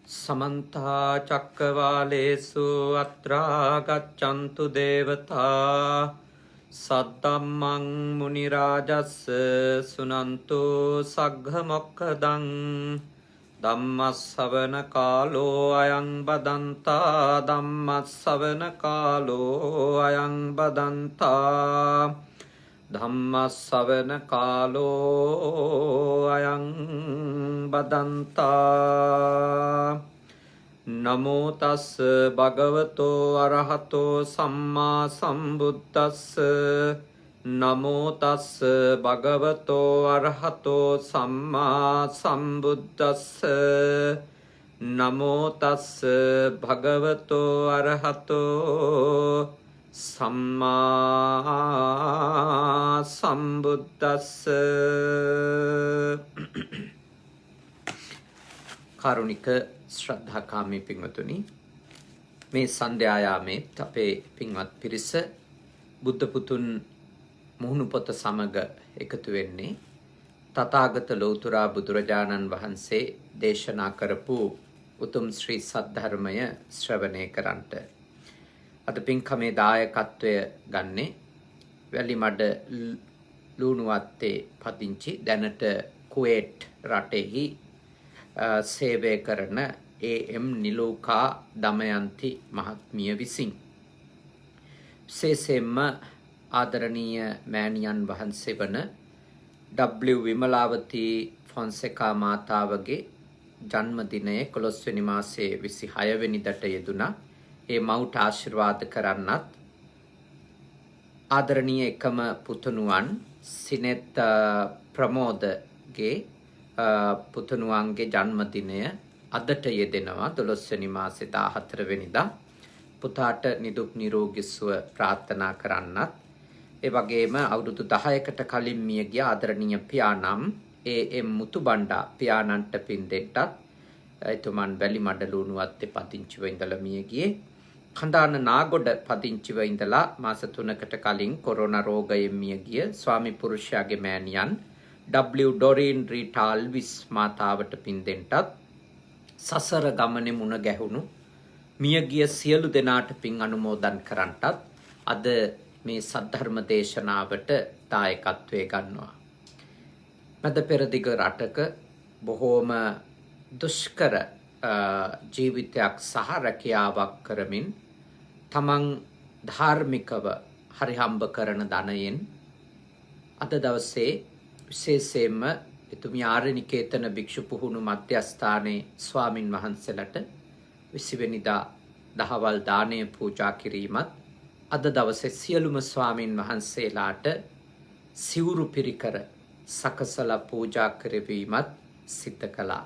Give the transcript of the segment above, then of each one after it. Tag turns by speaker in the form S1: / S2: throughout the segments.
S1: समन्ता चक्रवालेषु अत्रा गच्छन्तु देवता सद्धम्मं मुनिराजस्य सुनन्तु सग्घमोक्खदं धम्मස්සවන කාලෝ අයං බදන්තා ධම්මස්සවන කාලෝ අයං බදන්තා ධම්මස්සවන කාලෝ අයං බදන්තා නමෝ තස්ස භගවතෝ අරහතෝ සම්මා සම්බුද්දස්ස නමෝ තස්ස භගවතෝ අරහතෝ සම්මා සම්බුද්දස්ස නමෝ තස්ස භගවතෝ අරහතෝ සම්මා සම්බුද්දස්ස. කාරුණික ශ්‍රද්ධාකාමී පින්වතුනි, මේ සන්ධ්‍යායාමේ අපේ පින්වත් පිරිස බුද්ධ පුතුන් මුහුණු පොත සමග එකතු වෙන්නේ තථාගත ලෞතුරා බුදුරජාණන් වහන්සේ දේශනා කරපු උතුම් ශ්‍රී සද්ධර්මය ශ්‍රවණය කරන්නට. අද පින්කමේ දායකත්වය ගන්නේ වැලිමඩ ලුණුවත්තේ පදිංචි දැනට කුවේට් රටෙහි සේවය කරන ඒ.එම්. නිලෝකා දමයන්ති මහත්මිය විසින්. විශේෂයෙන්ම ආදරණීය මෑණියන් වහන්සේ වන W. විමලාවතී ෆොන්සේකා මාතාවගේ ජන්මදිනයේ 11 වෙනි මාසයේ 26 වෙනිදාට යෙදුණා. ඒ මවුට ආශිර්වාද කරන්නත් ආදරණීය එකම පුතුණුවන් සිනෙත් ප්‍රමෝදගේ පුතුණුවන්ගේ ජන්මදිනය අදට යෙදෙනවා 12 වෙනි මාසේ 14 වෙනිදා. පුතාට නිදුක් නිරෝගී සුව ප්‍රාර්ථනා කරන්නත්, ඒ වගේම අවුරුදු 10කට කලින් මිය ගිය ආදරණීය පියාණන් ඒ.එම්. මුතුබණ්ඩා පියාණන්ට පින් දෙන්නත්, එතුමන් වැලිමඩ ලුණුවත්තේ පදිංචිව ඉඳලා මිය ගියේ. කඳාන නාගොඩ පදිංචිව ඉඳලා මාස 3කට කලින් කොරෝනා රෝගයෙන් මිය ගිය ස්වාමි පුරුෂයාගේ මෑණියන් W. ඩොරින් රීටාල්විස් මාතාවට පින් දෙන්නත්, සසර ගමනේ මුණ ගැහුණු මියගිය සියලු දෙනාට පින් අනුමෝදන් කරන්නටත් අද මේ සද්ධර්ම දේශනාවට දායකත්වයේ ගන්නවා. මැද පෙරදිග රටක බොහෝම දුෂ්කර ජීවිතයක් සහ රැකියාවක් කරමින් තමන් ධාර්මිකව හරිහම්බ කරන ධනයෙන් අද දවසේ විශේෂයෙන්ම එතුමිය ආරණිකේතන භික්ෂු පුහුණු මධ්‍යස්ථානයේ ස්වාමින් වහන්සේලාට 20 වෙනිදා දහවල් දානය පූජා කිරීමත්, අද දවසේ සියලුම ස්වාමින් වහන්සේලාට සිවුරු පිරිකර සකසලා පූජා කරවීමත් සිද්ධ කළා.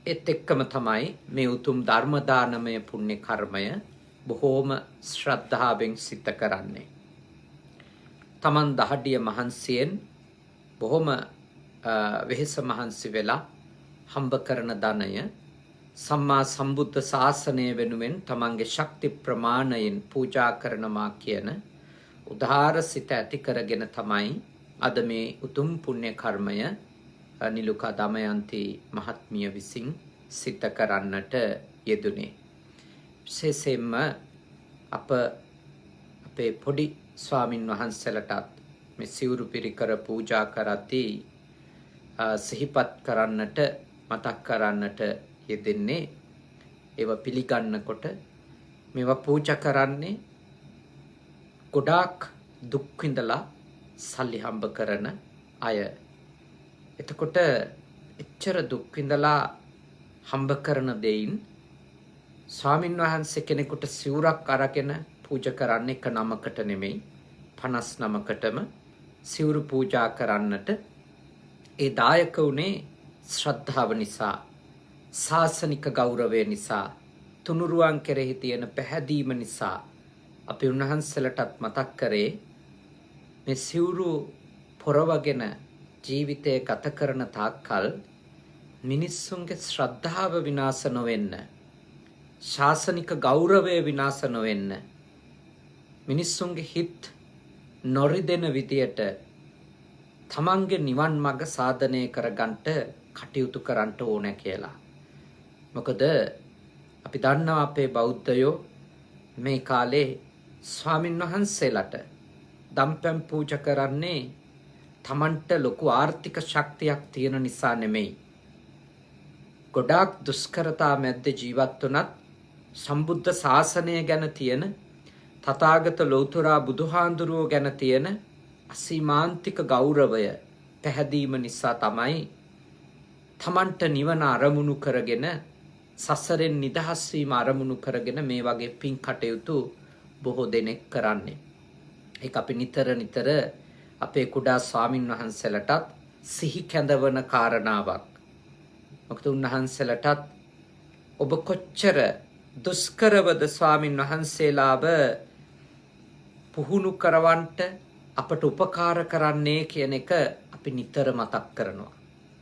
S1: ඒත් එක්කම තමයි මේ උතුම් ධර්ම දානමය පුණ්‍ය කර්මය බොහෝම ශ්‍රද්ධාවෙන් සිද්ධ කරන්නේ. තමන් දහඩිය මහන්සියෙන් බොහොම වෙහෙස මහන්සි වෙලා හම්බ කරන ධනය සම්මා සම්බුද්ධ ශාසනය වෙනුවෙන් තමන්ගේ ශක්ති ප්‍රමාණයෙන් පූජා කරනවා කියන උදාාර සිත ඇති කරගෙන තමයි අද මේ උතුම් පුණ්‍ය කර්මය නිලුකා දමයන්ති මහත්මිය විසින් සිද්ධ කරන්නට යෙදුනේ. විශේෂයෙන්ම අපේ පොඩි ස්වාමින් වහන්සේලාටත් මේ සිවුරු පිරිකර පූජා කරද්දී සිහිපත් කරන්නට, මතක් කරන්නට යෙදෙන්නේ, ඒවා පිළිගන්නකොට මේවා පූජා කරන්නේ ගොඩාක් දුක් විඳලා සල්ලි හම්බ කරන අය. එතකොට එච්චර දුක් විඳලා හම්බ කරන දෙයින් ස්වාමින් වහන්සේ කෙනෙකුට සිවුරක් අරගෙන පූජා කරන්නේ එක නමකට නෙමෙයි 59කටම සිවුරු පූජා කරන්නට ඒ දායක උනේ ශ්‍රද්ධාව නිසා, ශාසනික ගෞරවය නිසා, තුනුරුවන් කෙරෙහි තියෙන පැහැදීම නිසා. අපි උන්වහන්සේලටත් මතක් කරේ මේ සිවුරු පොරවගෙන ජීවිතය ගත කරන තාක්කල් මිනිස්සුන්ගේ ශ්‍රද්ධාව විනාශ නොවෙන්න, ශාසනික ගෞරවය විනාශ නොවෙන්න, මිනිස්සුන්ගේ හිත් නොරිදෙන විදියට තමන්ගේ නිවන් මඟ සාධනය කරගන්නට කටයුතු කරන්න ඕන කියලා. මොකද අපි දන්නවා අපේ බෞද්ධයෝ මේ කාලේ ස්වාමින් වහන්සේලාට දම්පැන් පූජා කරන්නේ තමන්ට ලොකු ආර්ථික ශක්තියක් තියෙන නිසා නෙමෙයි. ගොඩාක් දුෂ්කරතා මැද්ද ජීවත් වුණත් සම්බුද්ධ ශාසනය ගැන තියෙන තථාගත ලෞතුරා බුදුහාඳුරුවෝ ගැන තියෙන අසීමාන්තික ගෞරවය පැහැදීම නිසා තමයි තමන්ට නිවන අරමුණු කරගෙන සසරෙන් නිදහස් වීම අරමුණු කරගෙන මේ වගේ පින් කටයුතු බොහෝ දෙනෙක් කරන්නේ. ඒක අපි නිතර අපේ කුඩා ස්වාමින් වහන්සේලාටත් සිහි කැඳවන කාරණාවක්. මොකද උන්වහන්සේලාටත් ඔබ කොච්චර දුෂ්කරවද ස්වාමින් වහන්සේලාව පුහුණු කරවන්නට අපට උපකාර කරන්නේ කියන එක අපි නිතර මතක් කරනවා.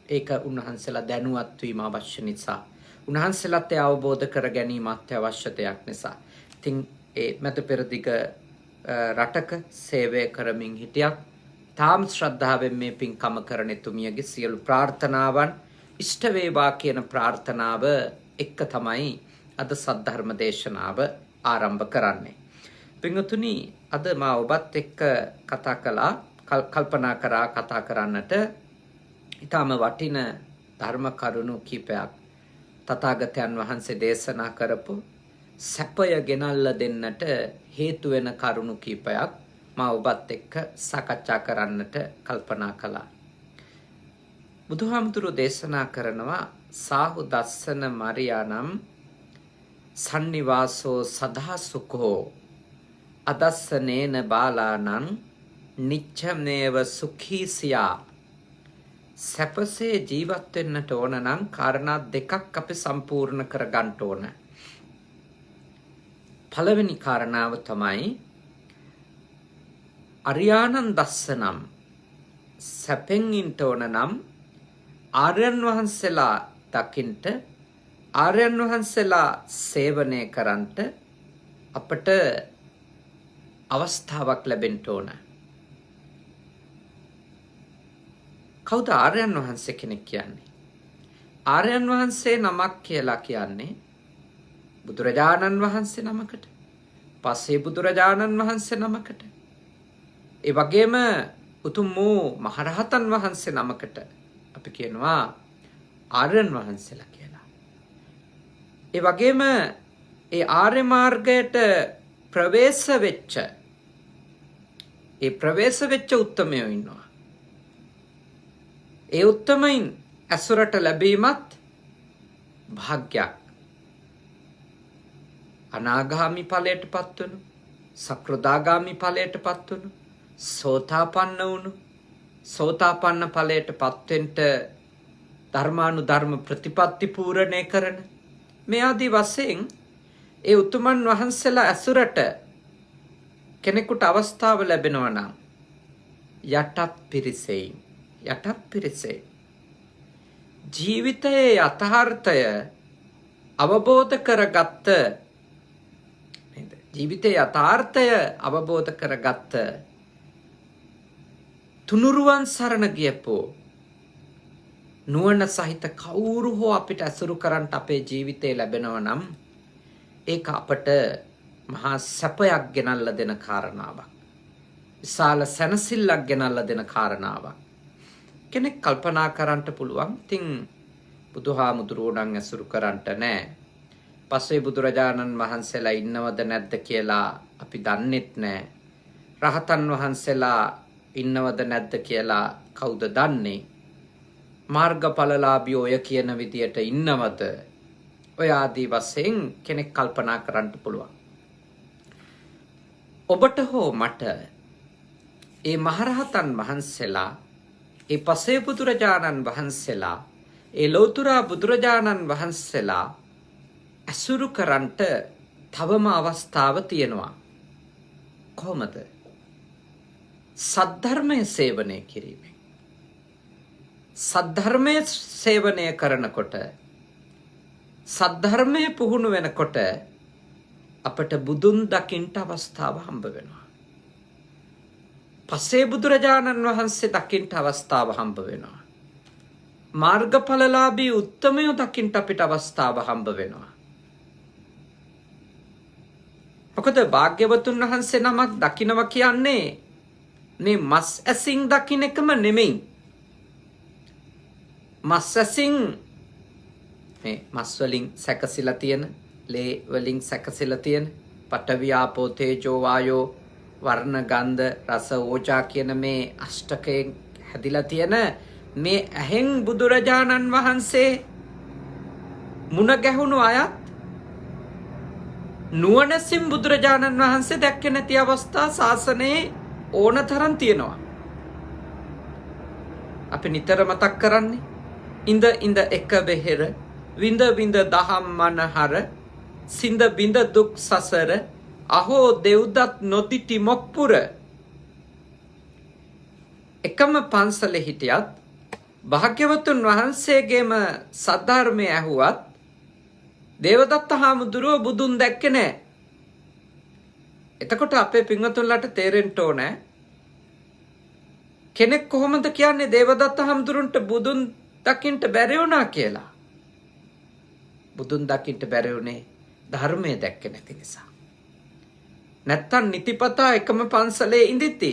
S1: ඒක උන්වහන්සේලා දැනුවත් වීම අවශ්‍ය නිසා. උන්වහන්සේලාත් ඒ අවබෝධ කර ගැනීම අත්‍යවශ්‍යතාවයක් නිසා. ඉතින් ඒ මත පෙරදිග රටක සේවය කරමින් හිටියත් තාම ශ්‍රද්ධාවෙන් මේ පින්කම කරන එතුමියගේ සියලු ප්‍රාර්ථනාවන් ඉෂ්ට වේවා කියන ප්‍රාර්ථනාව එක්ක තමයි අද සද්ධර්ම දේශනාව ආරම්භ කරන්නේ. පින්වතුනි, අද මා ඔබත් එක්ක කල්පනා කරන්නට ඊටම වටින ධර්ම කරුණු කීපයක් තථාගතයන් වහන්සේ දේශනා කරපු සැපය ගෙනල්ලා දෙන්නට හේතු වෙන කරුණු කීපයක් මා ඔබත් එක්ක සාකච්ඡා කරන්නට කල්පනා කළා. බුදුහාමුදුරුවෝ දේශනා කරනවා සාහු දස්සන මරියානම් සන්නිවාසෝ සදා සුඛෝ අදස්සනේන බාලානං නිච්ඡමේව සුඛීසියා. සැපසේ ජීවත් වෙන්නට ඕන නම් කාරණා දෙකක් අපි සම්පූර්ණ කරගන්න ඕන. පළවෙනි කාරණාව තමයි අරියානන් දස්සනම්. සැපෙන් ඉන්න ඕන නම් ආර්යයන් වහන්සේලා දකින්ට, ආර්යයන් වහන්සේලා සේවනය කරන්ට අපට අවස්ථාවක් ලැබෙන්න ඕන. කවුද ආර්යයන් වහන්සේ කෙනෙක් කියන්නේ? ආර්යයන් වහන්සේ නමක් කියලා කියන්නේ බුදුරජාණන් වහන්සේ නමකට, පස්සේ බුදුරජාණන් වහන්සේ නමකට, ඒ වගේම උතුම් වූ මහරහතන් වහන්සේ නමකට අපි කියනවා ආර්යයන් වහන්සේලා කියලා. ඒ වගේම ඒ ආර්ය මාර්ගයට ප්‍රවේශ වෙච්ච උත්තමයෝ ඉන්නවා. ඒ උත්තමයින් ඇසුරට ලැබීමත් භාග්යක්. අනාගාමි ඵලයට පත් වුණු, සක්‍රදාගාමි ඵලයට පත් වුණු, සෝතාපන්න වුණු, සෝතාපන්න ඵලයට පත් වෙන්න ධර්මානුධර්ම ප්‍රතිපත්ති පූර්ණේ කරන මේ ආදී වශයෙන් ඒ උතුමන් වහන්සේලා ඇසුරට කෙනෙකුට අවස්ථාව ලැබෙනවා නම් යටත් පිරිසේ ජීවිතයේ යථාර්ථය අවබෝධ කරගත්ත තුනුරුවන් සරණ ගියපෝ නුවණ සහිත කවුරු හෝ අපිට ඇසුරු කරන්ට අපේ ජීවිතේ ලැබෙනවා නම් ඒක අපට මහා සැපයක් ගෙනල්ලා දෙන කාරණාවක්. විශාල සැනසෙල්ලක් ගෙනල්ලා දෙන කාරණාවක්. කෙනෙක් කල්පනා කරන්නට පුළුවන්. ඉතින් බුදුහාමුදුරුවෝ නම් ඇසුරු කරන්නට නැහැ. පස්සේ බුදුරජාණන් වහන්සේලා ඉන්නවද නැද්ද කියලා අපි දන්නෙත් නැහැ. රහතන් වහන්සේලා ඉන්නවද නැද්ද කියලා කවුද දන්නේ? මාර්ගඵලලාභී ඔය කියන විදියට ඉන්නවද? ඔය ආදී වශයෙන් කෙනෙක් කල්පනා කරන්න පුළුවන්. ඔබට හෝ මට ඒ මහරහතන් වහන්සේලා, ඒ පසේ බුදුරජාණන් වහන්සේලා, ඒ ලෞතුරා බුදුරජාණන් වහන්සේලා ඇසුරු කරන්ට තවම අවස්ථාව තියෙනවා. කොහොමද? සද්ධර්මයේ සේවනය කිරීමෙන්. සද්ධර්මයේ සේවනය කරනකොට, සද්ධර්මයේ පුහුණු වෙනකොට අපට බුදුන් දකින්ට අවස්ථාව හම්බ වෙනවා. පසේ බුදුරජාණන් වහන්සේ දකින්ට අවස්ථාව හම්බ වෙනවා. මාර්ගඵලලාභී උත්තමයෝ දකින්න අපිට අවස්ථාව හම්බ වෙනවා. මොකද භාග්‍යවතුන් වහන්සේ නමක් දකින්නවා කියන්නේ මේ මස් ඇසින් දකින්න එකම නෙමෙයි. මස් ඇසින් මේ මස් වලින් සැකසීලා තියෙන, ලේ වලින් සැකසීලා තියෙන පඨවි ආපෝ තේජෝ වායෝ වර්ණ ගන්ධ රස ඕජා කියන මේ අෂ්ටකයෙන් හැදිලා තියෙන මේ ඇහෙන් බුදුරජාණන් වහන්සේ මුණ ගැහුණු අයත් නුවණසින් බුදුරජාණන් වහන්සේ දැක්කේ නැති අවස්ථා ශාසනයේ ඕනතරම් තියෙනවා. අපි නිතර මතක් කරන්නේ ඉඳ ඉඳ එක බෙහෙර විඳ විඳ දහම් මනහර සිඳ බිඳ දුක් සසර අහෝ දෙව්දත් නොදිටි මොක්පුර. එකම පන්සලේ හිටියත් භාග්‍යවතුන් වහන්සේගේම සද්ධර්මය ඇහුවත් දේවදත්ත හාමුදුරුව බුදුන් දැක්කේ නැහැ. එතකොට අපේ පින්වතුන්ලාට තේරෙන්න ඕනේ කෙනෙක් කොහොමද කියන්නේ දේවදත්ත හාමුදුරන්ට බුදුන් දකින්න බැරි වුණා කියලා. බුදුන් දකින්න බැරි වුණේ ධර්මයේ දැක්කේ නැති නිසා. නැත්තම් නිතිපතා එකම පන්සලේ ඉඳිති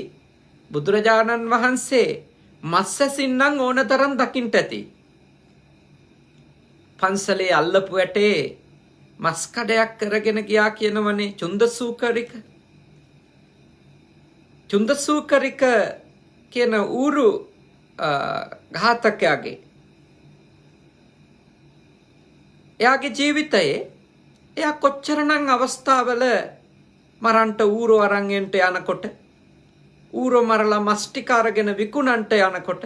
S1: බුදුරජාණන් වහන්සේ මස්සසින් නම් ඕනතරම් දකින්න ඇති. පන්සලේ අල්ලපු ඇටේ මස් කඩයක් කරගෙන ගියා කියනවනේ චුන්දසූකරික. චුන්දසූකරික කියන ඌරු ඝාතකයාගේ එයාගේ ජීවිතයේ එයා කොච්චරනම් අවස්ථාවල මරන්ට ඌරෝ අරන් එන්ට යනකොට ඌරෝ මරලා මස් ටික අරගෙන විකුණන්ට යනකොට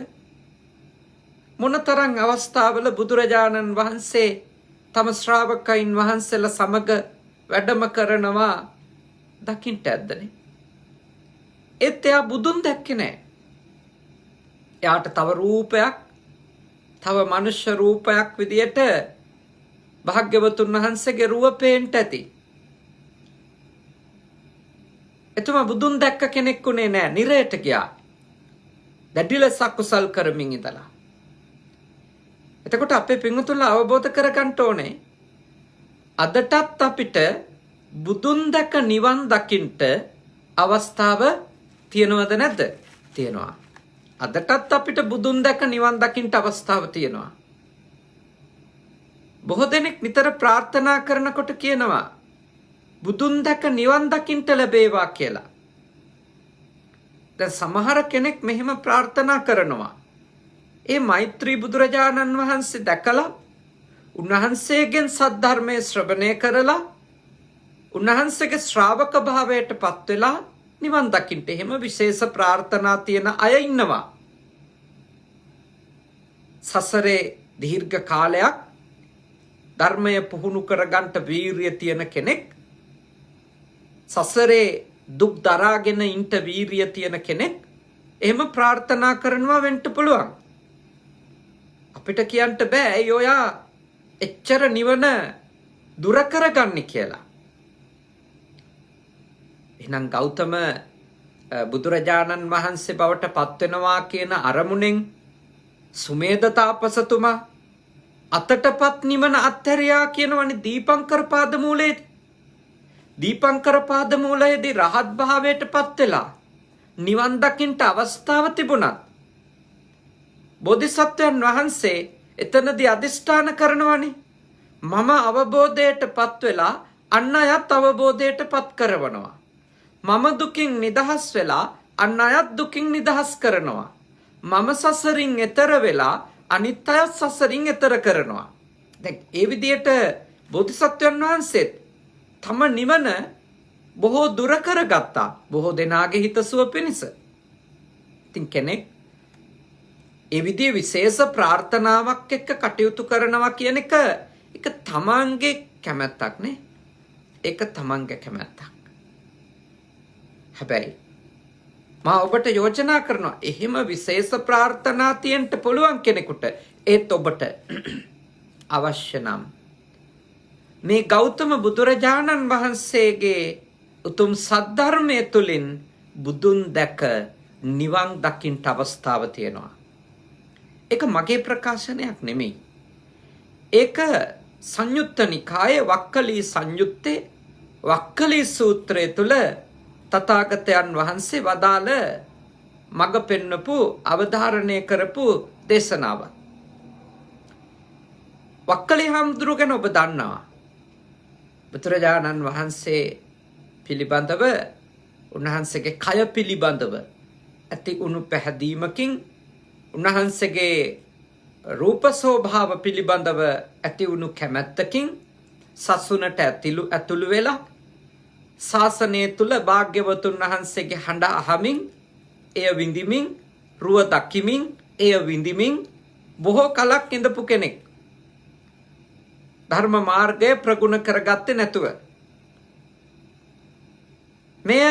S1: මොනතරම් අවස්ථාවල බුදුරජාණන් වහන්සේ තම ශ්‍රාවකයන් වහන්සේලා සමග වැඩම කරනවා දකින්ට ඇද්දනේ. ඒත් එයා බුදුන් දැක්කේ නැහැ. එයාට තව රූපයක්, තව මනුෂ්‍ය රූපයක් විදියට භාග්‍යවතුන් වහන්සේගේ රුව පේන්ට ඇති. එතුමා බුදුන් දැක්ක කෙනෙක් උනේ නැහැ. නිරයට ගියා. දැඩි ලෙස අකුසල් කරමින් ඉඳලා. එතකොට අපේ පින්වතුන්ලා අවබෝධ කරගන්න ඕනේ අදටත් අපිට බුදුන් දැක නිවන් දකින්න අවස්ථාව තියෙනවද නැද්ද? තියෙනවා. අදටත් අපිට බුදුන් දැක නිවන් දකින්න අවස්ථාව තියෙනවා. බොහෝ දෙනෙක් නිතර ප්‍රාර්ථනා කරනකොට කියනවා බුදුන් දැක නිවන් දකින්න ලැබේවා කියලා. දැන් සමහර කෙනෙක් මෙහෙම ප්‍රාර්ථනා කරනවා. ඒ මෛත්‍රී බුදුරජාණන් වහන්සේ දැකලා උන්වහන්සේගෙන් සද්ධර්මයේ ශ්‍රවණය කරලා උන්වහන්සේගේ ශ්‍රාවක භාවයට පත් වෙලා නිවන් දකින්න එහෙම විශේෂ ප්‍රාර්ථනා තියෙන අය ඉන්නවා. සසරේ දීර්ඝ කාලයක් ධර්මය පුහුණු කරගන්න වීරිය තියෙන කෙනෙක්, සසරේ දුක් දරාගෙන ඉන්න වීරිය තියෙන කෙනෙක් එහෙම ප්‍රාර්ථනා කරනවා වෙන්න පුළුවන්. අපිට කියන්න බෑ ඇයි ඔයා එච්චර නිවන දුර කරගන්නේ කියලා. එහෙනම් ගෞතම බුදුරජාණන් වහන්සේ බවට පත් වෙනවා කියන අරමුණෙන් සුමේද තාපසතුමා අතටපත් නිවන අත්හැරියා කියනවනේ දීපංකර පාදමූලයේදී. දීපංකර පාදමූලයේදී රහත් භාවයට පත් වෙලා නිවන් දකින්න අවස්ථාව තිබුණත් බෝධිසත්වයන් වහන්සේ එතනදී අදිෂ්ඨාන කරනවනේ මම අවබෝධයට පත් වෙලා අන් අයත් අවබෝධයට පත් කරවනවා. මම දුකින් නිදහස් වෙලා අන් අයත් දුකින් නිදහස් කරනවා. මම සසරින් එතර වෙලා අනිත් අයත් සසරින් එතර කරනවා. දැන් ඒ විදිහට බෝධිසත්වයන් වහන්සේත් තම නිවන බොහෝ දුර කරගත්තා. බොහෝ දෙනාගේ හිතසුව පිණිස. ඉතින් කෙනෙක් ඒ විදිහේ විශේෂ ප්‍රාර්ථනාවක් එක්ක කටයුතු කරනවා කියන එක තමන්ගේ කැමැත්තක් නේ. ඒක තමන්ගේ කැමැත්තක්. හැබැයි මා ඔබට යෝජනා කරනවා එහෙම විශේෂ ප්‍රාර්ථනා තියෙන්න පුළුවන් කෙනෙකුට ඒත් ඔබට අවශ්‍ය නම් මේ ගෞතම බුදුරජාණන් වහන්සේගේ උතුම් සද්ධර්මයේ තුලින් බුදුන් දැක නිවන් දකින්න අවස්ථාව තියෙනවා. ඒක මගේ ප්‍රකාශනයක් නෙමෙයි. ඒක සංයුත්ත නිකායේ වක්කලී සංයුත්තේ වක්කලී සූත්‍රය තුල තථාගතයන් වහන්සේ වදාළ මඟ පෙන්වපු අවධාරණය කරපු දේශනාව. වක්කලී හාමුදුරුවෝ ගැන ඔබ දන්නවා. බුදුරජාණන් වහන්සේ පිළිබඳව උන්වහන්සේගේ කය පිළිබඳව ඇති උණු පැහැදීමකින් උන්වහන්සේගේ රූප ස්වභාව පිළිබඳව ඇති වුණු කැමැත්තකින් සසුනට ඇතුළු වෙලා ශාසනය තුල භාග්‍යවතුන් වහන්සේගේ හඬ අහමින් එය විඳිමින් රුව දකිමින් එය විඳිමින් බොහෝ කලක් ඉඳපු කෙනෙක්. ධර්ම මාර්ගය ප්‍රගුණ කරගත්තේ නැතුව මෙය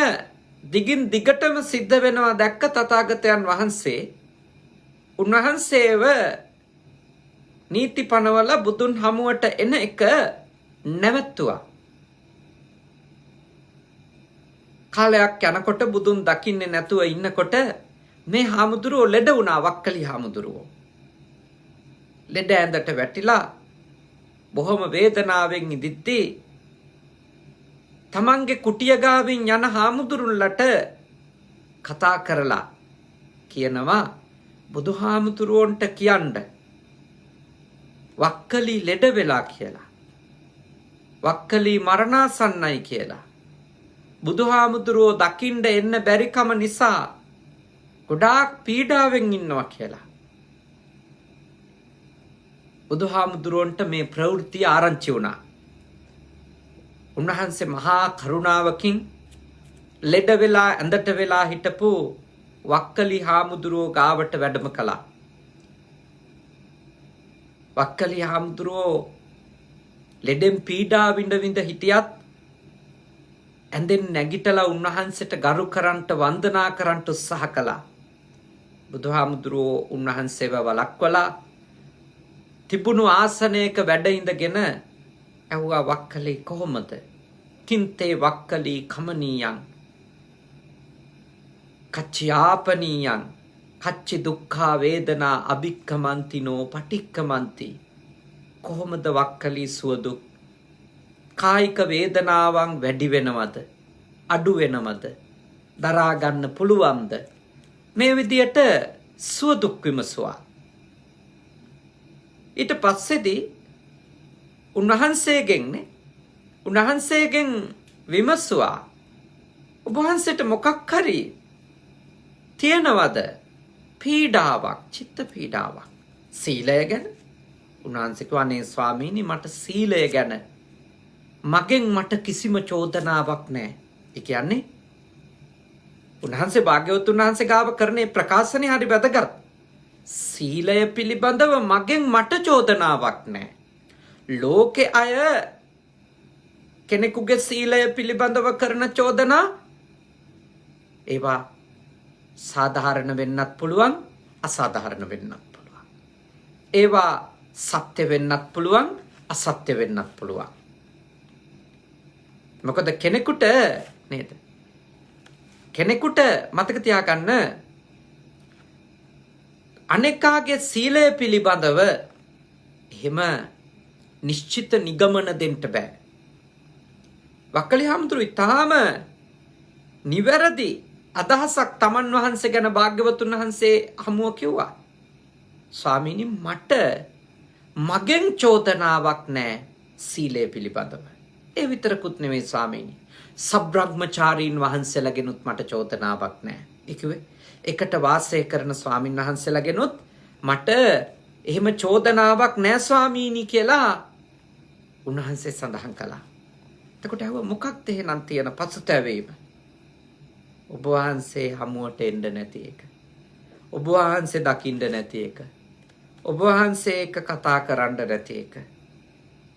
S1: දිගින් දිගටම සිද්ධ වෙනවා දැක්ක තථාගතයන් වහන්සේ උන්වහන්සේව නීති පනවල බුදුන් හමුවට එන එක නැවැත්තුවා. කාලයක් යනකොට බුදුන් දකින්නේ නැතුව ඉන්නකොට මේ හාමුදුරුවෝ ලෙඩ වුණා. වක්කලි හාමුදුරුවෝ ලෙඩ ඇඳට වැටිලා බොහොම වේදනාවෙන් ඉදිද්දී තමන්ගේ කුටිය ගාවින් යන හාමුදුරුන්ලට කතා කරලා කියනවා බුදුහාමුදුරුවන්ට කියන්න වක්කලි ලෙඩ වෙලා කියලා. වක්කලි මරණාසන්නයි කියලා. බුදුහාමුදුරුවෝ දකින්න එන්න බැරිකම නිසා ගොඩාක් පීඩාවෙන් ඉන්නවා කියලා. බුදුහාමුදුරුවන්ට මේ ප්‍රවෘත්තිය ආරංචි වුණා. උන්වහන්සේ මහා කරුණාවකින් ලෙඩ වෙලා ඇඳට වෙලා හිටපු වක්කලි හාමුදුරුවෝ ගාවට වැඩම කළා. වක්කලි හාමුදුරුවෝ ලෙඩෙන් පීඩා විඳ හිටියත් ඇඳෙන් නැගිටලා උන්වහන්සේට ගරු කරන්ට වන්දනා කරන්ට උත්සාහ කළා. බුදුහාමුදුරුවෝ උන්වහන්සේව වළක්වලා තිබුණු ආසනයක වැඩ ඉඳගෙන ඇහුවා වක්කලි කොහොමද? කින්තේ වක්කලි කමනීයං කච්චයාපනීයං කච්චි දුක්ඛා වේදනා අභික්ඛමන්තිනෝ පටික්ඛමන්ති. කොහොමද වක්කලි සුවදුක් කායික වේදනාවන් වැඩි වෙනවද අඩු වෙනවද දරා ගන්න පුළුවන්ද? මේ විදියට සුවදුක් විමසුවා. ඊට පස්සේදී උන්වහන්සේගෙන් විමසුවා ඔබ වහන්සේට මොකක් හරි තියෙනවද පීඩාවක්, චිත්ත පීඩාවක්? සීලය ගැන උන්වහන්සේ කිව්වා ස්වාමීනි මට සීලය ගැන මගෙන් මට කිසිම චෝදනාවක් නැහැ. ඒ කියන්නේ උන්වහන්සේ භාග්‍යවතුන් වහන්සේ ගාව කරන ප්‍රකාශනය හරි වැදගත්. සීලය පිළිබඳව මගෙන් මට චෝදනාවක් නැහැ. ලෝකේ අය කෙනෙකුගේ සීලය පිළිබඳව කරන චෝදනා ඒවා සාධාරණ වෙන්නත් පුළුවන්, අසාධාරණ වෙන්නත් පුළුවන්. ඒවා සත්‍ය වෙන්නත් පුළුවන්, අසත්‍ය වෙන්නත් පුළුවන්. මොකද කෙනෙකුට නේද? කෙනෙකුට මතක තියාගන්න අනෙකාගේ සීලය පිළිබඳව එහෙම නිශ්චිත නිගමන දෙන්න බෑ. වක්කලි හාමුදුරුවෝ ඊටාම නිවැරදි අදහසක් තමන් වහන්සේ ගැන භාග්‍යවතුන් වහන්සේ හමුව කිව්වා. ස්වාමීනි මට මගෙන් චෝදනාවක් නැහැ සීලය පිළිබඳව. ඒ විතරකුත් නෙවෙයි ස්වාමීනි. සබ්‍රහ්මචාරීන් වහන්සේලාගෙනුත් මට චෝදනාවක් නැහැ. ඒ කිව්වේ එකට වාසය කරන ස්වාමින් වහන්සේලාගෙනුත් මට එහෙම චෝදනාවක් නැහැ ස්වාමීනි කියලා උන්වහන්සේ සඳහන් කළා. එතකොට අහුව මොකක්ද එහෙනම් තියෙන පසුතැවීම? ඔබ වහන්සේ හමුවට එන්න නැති එක. ඔබ වහන්සේ දකින්න නැති එක. ඔබ වහන්සේ එක්ක කතා කරන්න නැති එක.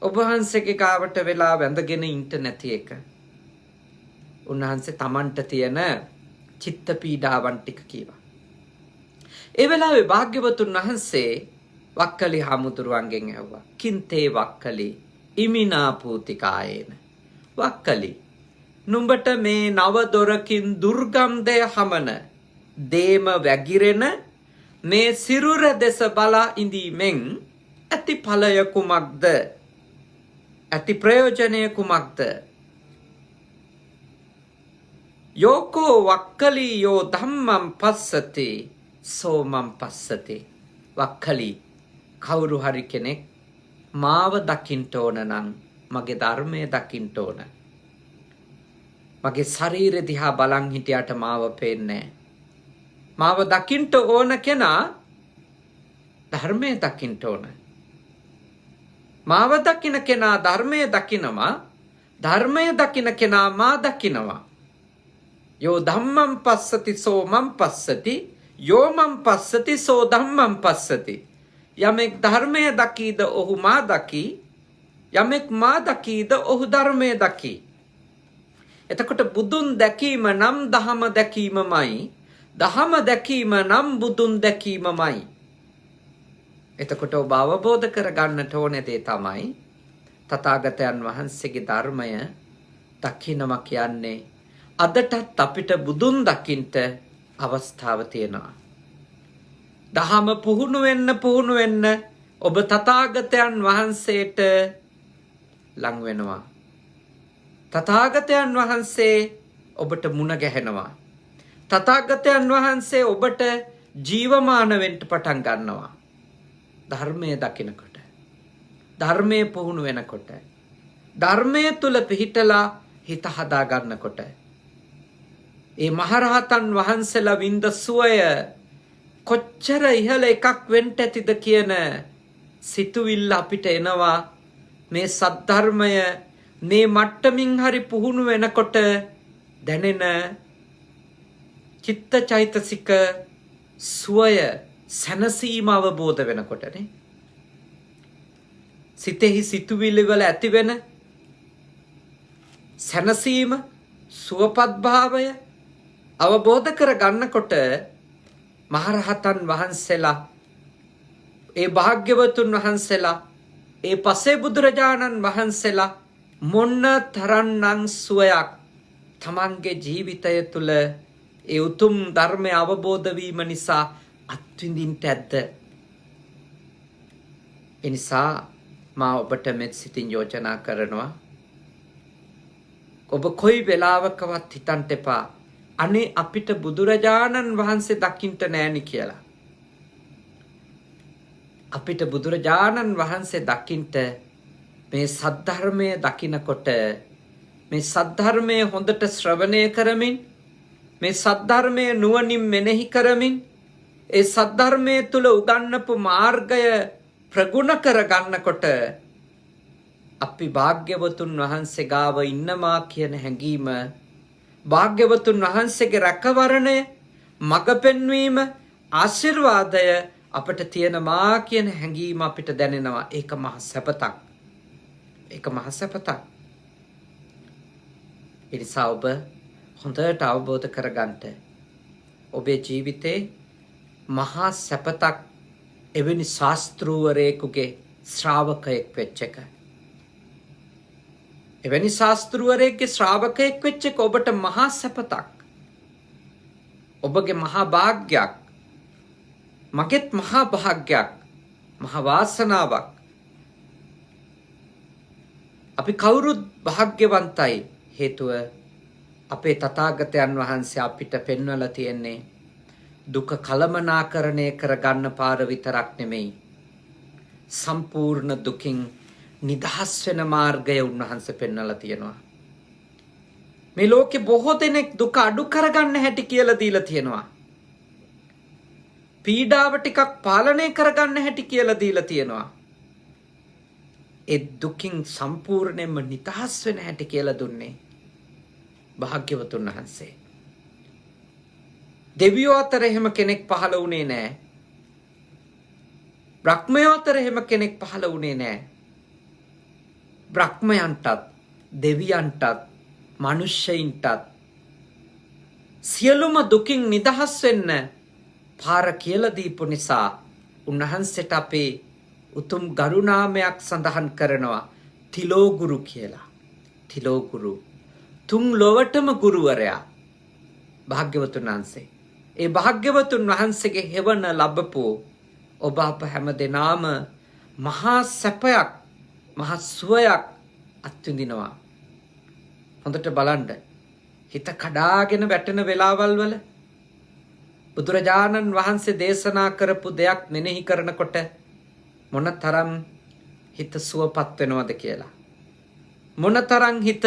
S1: ඔබ වහන්සේගේ ගාවට වෙලා වැඳගෙන ඉන්න නැති එක. උන්වහන්සේ Tamanට තියෙන චිත්ත පීඩාවන් ටික කීවා. ඒ වෙලාවේ භාග්‍යවතුන් වහන්සේ වක්කලි හාමුදුරුවන්ගෙන් ඇහුවා කින්තේ වක්කලි ඉමිනා පූතිකායේන. වක්කලි නුඹට මේ නව දොරකින් දුර්ගන්ධය හමන දේම වැගිරෙන මේ සිරුර දෙස බලා ඉඳීමෙන් ඇති ඵලය කුමක්ද? ඇති ප්‍රයෝජනය කුමක්ද? යෝකෝ වක්කලී යෝ ධම්මං පස්සති සෝ මං පස්සති. වක්කලී කවුරු හරි කෙනෙක් මාව දකින්න ඕන නම් මගේ ධර්මය දකින්න ඕන. මගේ ශරීරය දිහා බලන් හිටියට මාව පේන්නේ නැහැ. මාව දකින්න ඕන කෙනා ධර්මය දකින්න ඕන. මාව දකින කෙනා ධර්මය දකිනවා. ධර්මය දකින කෙනා මා දකිනවා. යෝ ධම්මං පස්සති සෝ මං පස්සති යෝ මං පස්සති සෝ ධම්මං පස්සති. යමෙක් ධර්මය දකීද ඔහු මා දකී. යමෙක් මා දකීද ඔහු ධර්මය දකී. එතකොට බුදුන් දැකීම නම් දහම දැකීමමයි. දහම දැකීම නම් බුදුන් දැකීමමයි. එතකොට ඔබ අවබෝධ කරගන්නට ඕනේ දේ තමයි තථාගතයන් වහන්සේගේ ධර්මය දකින්නවා කියන්නේ අදටත් අපිට බුදුන් දකින්ට අවස්ථාව තියෙනවා. දහම පුහුණු වෙන්න ඔබ තථාගතයන් වහන්සේට ලං වෙනවා. තථාගතයන් වහන්සේ ඔබට මුණ ගැහෙනවා. තථාගතයන් වහන්සේ ඔබට ජීවමාන වෙන්න පටන් ගන්නවා. ධර්මයේ දකිනකොට, ධර්මයේ පුහුණු වෙනකොට, ධර්මයේ තුල පිහිටලා හිත හදා ගන්නකොට, ඒ මහරහතන් වහන්සේලා වින්ද සුවය කොච්චර ඉහළ එකක් වෙන්න ඇතිද කියන සිතුවිල්ල අපිට එනවා. මේ සද්ධර්මය මේ මට්ටමින් හරි පුහුණු වෙනකොට දැනෙන චිත්ත චෛතසික සුවය සැනසීම අවබෝධ වෙනකොටනේ සිතෙහි සිතුවිලි වල ඇති වෙන සැනසීම සුවපත් භාවය අවබෝධ කර ගන්නකොට මහරහතන් වහන්සේලා ඒ භාග්‍යවතුන් වහන්සේලා ඒ පසේ බුදුරජාණන් වහන්සේලා මොන්න තරන්නම් සුවයක් තමන්ගේ ජීවිතය තුළ ඒ උතුම් ධර්මය අවබෝධ වීම නිසා අත්විඳින්නට ඇද්ද? එනිසා මා ඔබට මෙත් සිතින් යෝජනා කරනවා, ඔබ කොයි වෙලාවකවත් හිතන්න එපා අනේ අපිට බුදුරජාණන් වහන්සේ දකින්න නෑනි කියලා. අපිට බුදුරජාණන් වහන්සේ දකින්න මේ සද්ධර්මය දකිනකොට, මේ සද්ධර්මය හොඳට ශ්‍රවණය කරමින්, මේ සද්ධර්මය නුවණින් මෙනෙහි කරමින්, ඒ සද්ධර්මයේ තුල උගන්වපු මාර්ගය ප්‍රගුණ කර ගන්නකොට අපි භාග්‍යවතුන් වහන්සේ ගාව ඉන්නවා කියන හැඟීම, භාග්‍යවතුන් වහන්සේගේ රැකවරණය, මඟ පෙන්වීම, ආශිර්වාදය අපිට තියෙනවා කියන හැඟීම අපිට දැනෙනවා. ඒක මහ සැපතක්. ඒක මහ සැපතක්. ඒ නිසා ඔබ හොඳට අවබෝධ කරගන්න ඔබේ ජීවිතේ මහා සැපතක් එවැනි ශාස්ත්‍රූවරයෙකුගේ ශ්‍රාවකයෙක් වෙච්ච එක. එවැනි ශාස්ත්‍රූවරයෙක්ගේ ශ්‍රාවකයෙක් වෙච්ච එක ඔබට මහා සැපතක්. ඔබගේ මහා භාග්යක්. මගේත් මහා භාග්යක්. මහා වාසනාවක්. අපි කවුරුත් භාග්‍යවන්තයි. හේතුව අපේ තථාගතයන් වහන්සේ අපිට පෙන්වලා තියෙන්නේ දුක කලමනාකරණය කරගන්න පාර විතරක් නෙමෙයි, සම්පූර්ණ දුකින් නිදහස් වෙන මාර්ගය උන්වහන්සේ පෙන්වලා තියෙනවා. මේ ලෝකේ බොහෝ දෙනෙක් දුක අඩු කරගන්න හැටි කියලා දීලා තියෙනවා. පීඩාව ටිකක් පාලනය කරගන්න හැටි කියලා දීලා තියෙනවා. ඒ දුකින් සම්පූර්ණයෙන්ම නිදහස් වෙන හැටි කියලා දුන්නේ භාග්‍යවතුන් වහන්සේ. දෙවියෝ අතර එහෙම කෙනෙක් පහළ වුණේ නැහැ. බ්‍රහ්මයෝ අතර එහෙම කෙනෙක් පහළ වුණේ නැහැ. බ්‍රහ්මයන්ටත් දෙවියන්ටත් මනුෂ්‍යයින්ටත් සියලුම දුකින් නිදහස් වෙන්න පාර කියලා දීපු නිසා උන්වහන්සේට අපේ උතුම් ගරුනාමයක් සඳහන් කරනවා, තිලෝගුරු කියලා. තිලෝගුරු, තුන් ලොවටම ගුරුවරයා භාග්‍යවතුන් වහන්සේ. ඒ භාග්‍යවතුන් වහන්සේගේ හෙවන ලැබපු ඔබ අප හැම දෙනාම මහා සැපයක් මහා සුවයක් අත්විඳිනවා. හොඳට බලන්න. හිත කඩාගෙන වැටෙන වෙලාවල් වල බුදුරජාණන් වහන්සේ දේශනා කරපු දෙයක් මෙනෙහි කරනකොට මොනතරම් හිත සුවපත් වෙනවද කියලා. මොනතරම් හිත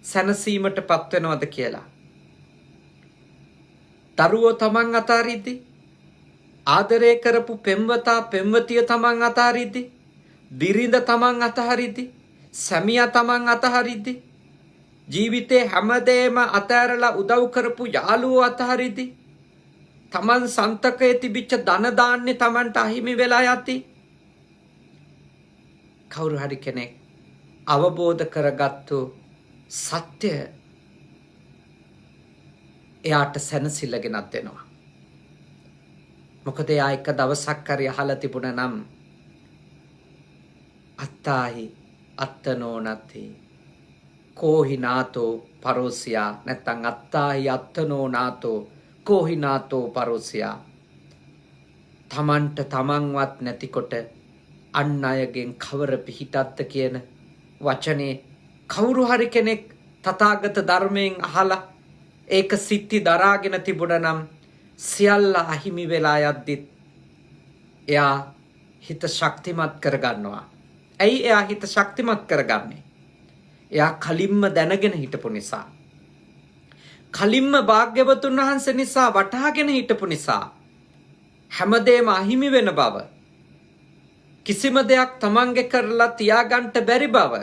S1: සැනසීමටපත් වෙනවද කියලා. දරුවෝ තමන් අතාරිද්දි, ආදරය කරපු පෙම්වතා පෙම්වතිය තමන් අතාරිද්දි, බිරිඳ තමන් අතහරිද්දි, සැමියා තමන් අතහරිද්දි, ජීවිතේ හැමදේම අතහැරලා උදව් කරපු යාළුවෝ අතහරිද්දි, තමන් සන්තකයේ තිබිච්ච ධන දාන්නේ තමන්ට අහිමි වෙලා යති. කවුරු හරි කෙනෙක් අවබෝධ කරගත්තු සත්‍ය එයාට සැනසෙල්ල ගෙනත් දෙනවා. මොකද එයා එක දවසක් හරි අහලා තිබුණා නම් අත්තාහි අත්තනෝ නති කෝහි නාතෝ පරෝසියා, නැත්නම් අත්තාහි අත්තනෝ නාතෝ කෝහි නාතෝ පරෝසියා. තමන්ට තමන්වත් නැතිකොට අන් අයගෙන් කවර පිහිටත්ත කියන වචනේ කවුරු හරි කෙනෙක් තථාගත ධර්මයෙන් අහලා ඒක සිත්ති දරාගෙන තිබුණා නම් සියල්ල අහිමි වෙලා යද්දිත් එයා හිත ශක්තිමත් කරගන්නවා. ඇයි එයා හිත ශක්තිමත් කරගන්නේ? එයා කලින්ම දැනගෙන හිටපු නිසා. කලින්ම භාග්‍යවතුන් වහන්සේ නිසා වටහාගෙන හිටපු නිසා. හැමදේම අහිමි වෙන බව, කිසිම දෙයක් තමන්ගේ කරලා තියාගන්න බැරි බව,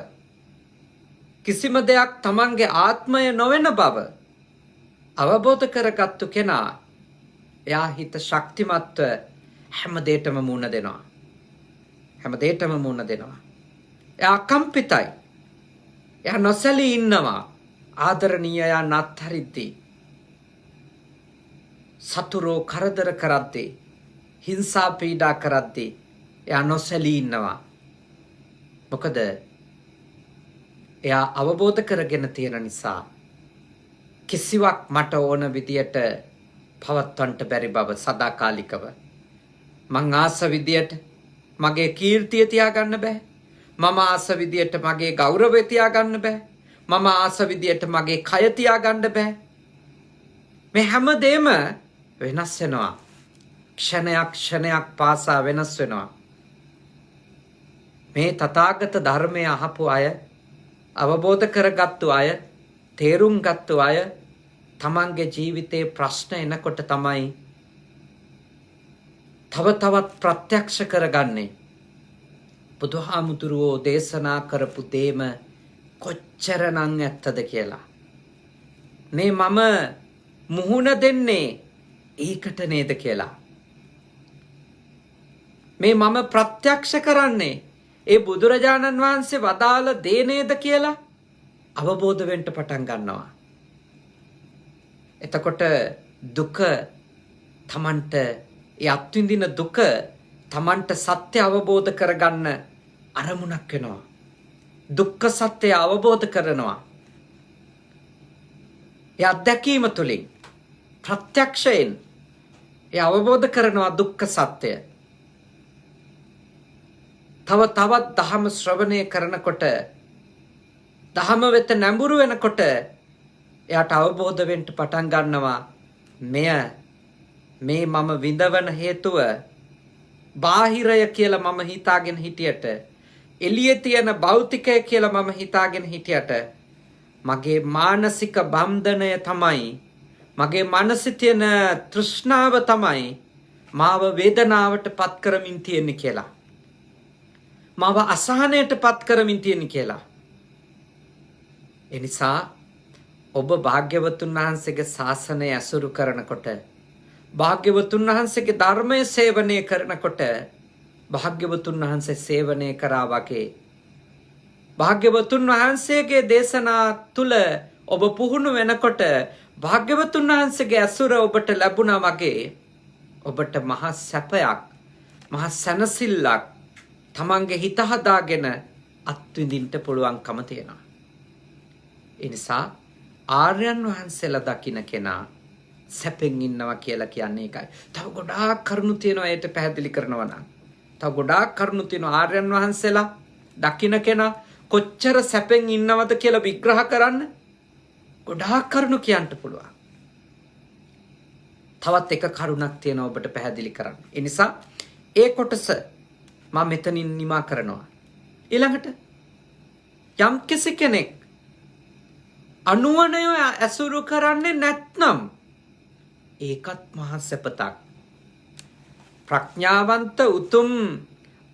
S1: කිසිම දෙයක් තමන්ගේ ආත්මය නොවන බව අවබෝධ කරගත්තු කෙනා එයා හිත ශක්තිමත්ව හැම දෙයකටම මුණ දෙනවා. හැම දෙයකටම මුණ දෙනවා. එයා කම්පිතයි. එයා නොසැලී ඉන්නවා. ආදරණීයයා නත්තරිද්දි, සතුරෝ කරදර කරද්දී, හිංසා පීඩා කරද්දී එයා නොසැලී ඉන්නවා. මොකද එයා අවබෝධ කරගෙන තියෙන නිසා කිසිවක් මට ඕන විදියට පවත්වන්නට බැරි බව සදාකාලිකව. මං ආස විදියට මගේ කීර්තිය තියාගන්න බෑ. මම ආස විදියට මගේ ගෞරවය තියාගන්න බෑ. මම ආස විදියට මගේ කය තියාගන්න බෑ. මේ හැමදේම වෙනස් වෙනවා. ක්ෂණයක් ක්ෂණයක් පාසා වෙනස් වෙනවා. මේ තථාගත ධර්මය අහපු අය, අවබෝධ කරගත්තු අය, තේරුම් ගත්තු අය තමන්ගේ ජීවිතේ ප්‍රශ්න එනකොට තමයි තව තවත් ප්‍රත්‍යක්ෂ කරගන්නේ බුදුහාමුදුරුවෝ දේශනා කරපු දේම කොච්චරනම් ඇත්තද කියලා. මේ මම මුහුණ දෙන්නේ ඒකට නේද කියලා. මේ මම ප්‍රත්‍යක්ෂ කරන්නේ ඒ බුදුරජාණන් වහන්සේ වදාළ දේ නේද කියලා අවබෝධ වෙන්න පටන් ගන්නවා. එතකොට දුක තමන්ට, ඒ අත්විඳින දුක තමන්ට සත්‍ය අවබෝධ කරගන්න අරමුණක් වෙනවා. දුක්ඛ සත්‍ය අවබෝධ කරනවා. ඒ අත්දැකීම තුළින්, ප්‍රත්‍යක්ෂයෙන් ඒ අවබෝධ කරනවා දුක්ඛ සත්‍ය. තවත් දහම ශ්‍රවණය කරනකොට, දහම වෙත නැඹුරු වෙනකොට එයාට අවබෝධ වෙන්න පටන් ගන්නවා මේ මම විඳවන හේතුව බාහිරය කියලා මම හිතාගෙන හිටියට, එළියේ තියෙන භෞතිකය කියලා මම හිතාගෙන හිටියට මගේ මානසික බන්ධනය තමයි, මගේ මනසේ තියෙන තෘෂ්ණාව තමයි මාව වේදනාවට පත් කරමින් තියෙන්නේ කියලා, මාව අසහනයට පත් කරමින් තියෙන්නේ කියලා. එනිසා ඔබ භාග්‍යවතුන් වහන්සේගේ ශාසනය ඇසුරු කරනකොට, භාග්‍යවතුන් වහන්සේගේ ධර්මය සේවනය කරනකොට, භාග්‍යවතුන් වහන්සේ සේවනය කරා වගේ භාග්‍යවතුන් වහන්සේගේ දේශනා තුල ඔබ පුහුණු වෙනකොට, භාග්‍යවතුන් වහන්සේගේ ඇසුර ඔබට ලැබුණා වගේ ඔබට මහා සැපයක්, මහා සැනසෙල්ලක් තමන්ගේ හිත හදාගෙන අත්විඳින්න පුළුවන්කම තියෙනවා. ඒ නිසා ආර්යයන් වහන්සේලා දකින්න කෙනා සැපෙන් ඉන්නවා කියලා කියන්නේ ඒකයි. තව ගොඩාක් කරුණු තියෙනවා ඒට පැහැදිලි කරනවා නම්. තව ගොඩාක් කරුණු තියෙනවා ආර්යයන් වහන්සේලා දකින්න කෙනා කොච්චර සැපෙන් ඉන්නවද කියලා විග්‍රහ කරන්න ගොඩාක් කරුණු කියන්න පුළුවන්. තවත් එක කරුණක් තියෙනවා ඔබට පැහැදිලි කරන්න. ඒ නිසා ඒ කොටස මම මෙතනින් නිමා කරනවා. ඊළඟට යම් කෙනෙක් අනුවණය ඇසුරු කරන්නේ නැත්නම් ඒකත් මහා සැපතක්. ප්‍රඥාවන්ත උතුම්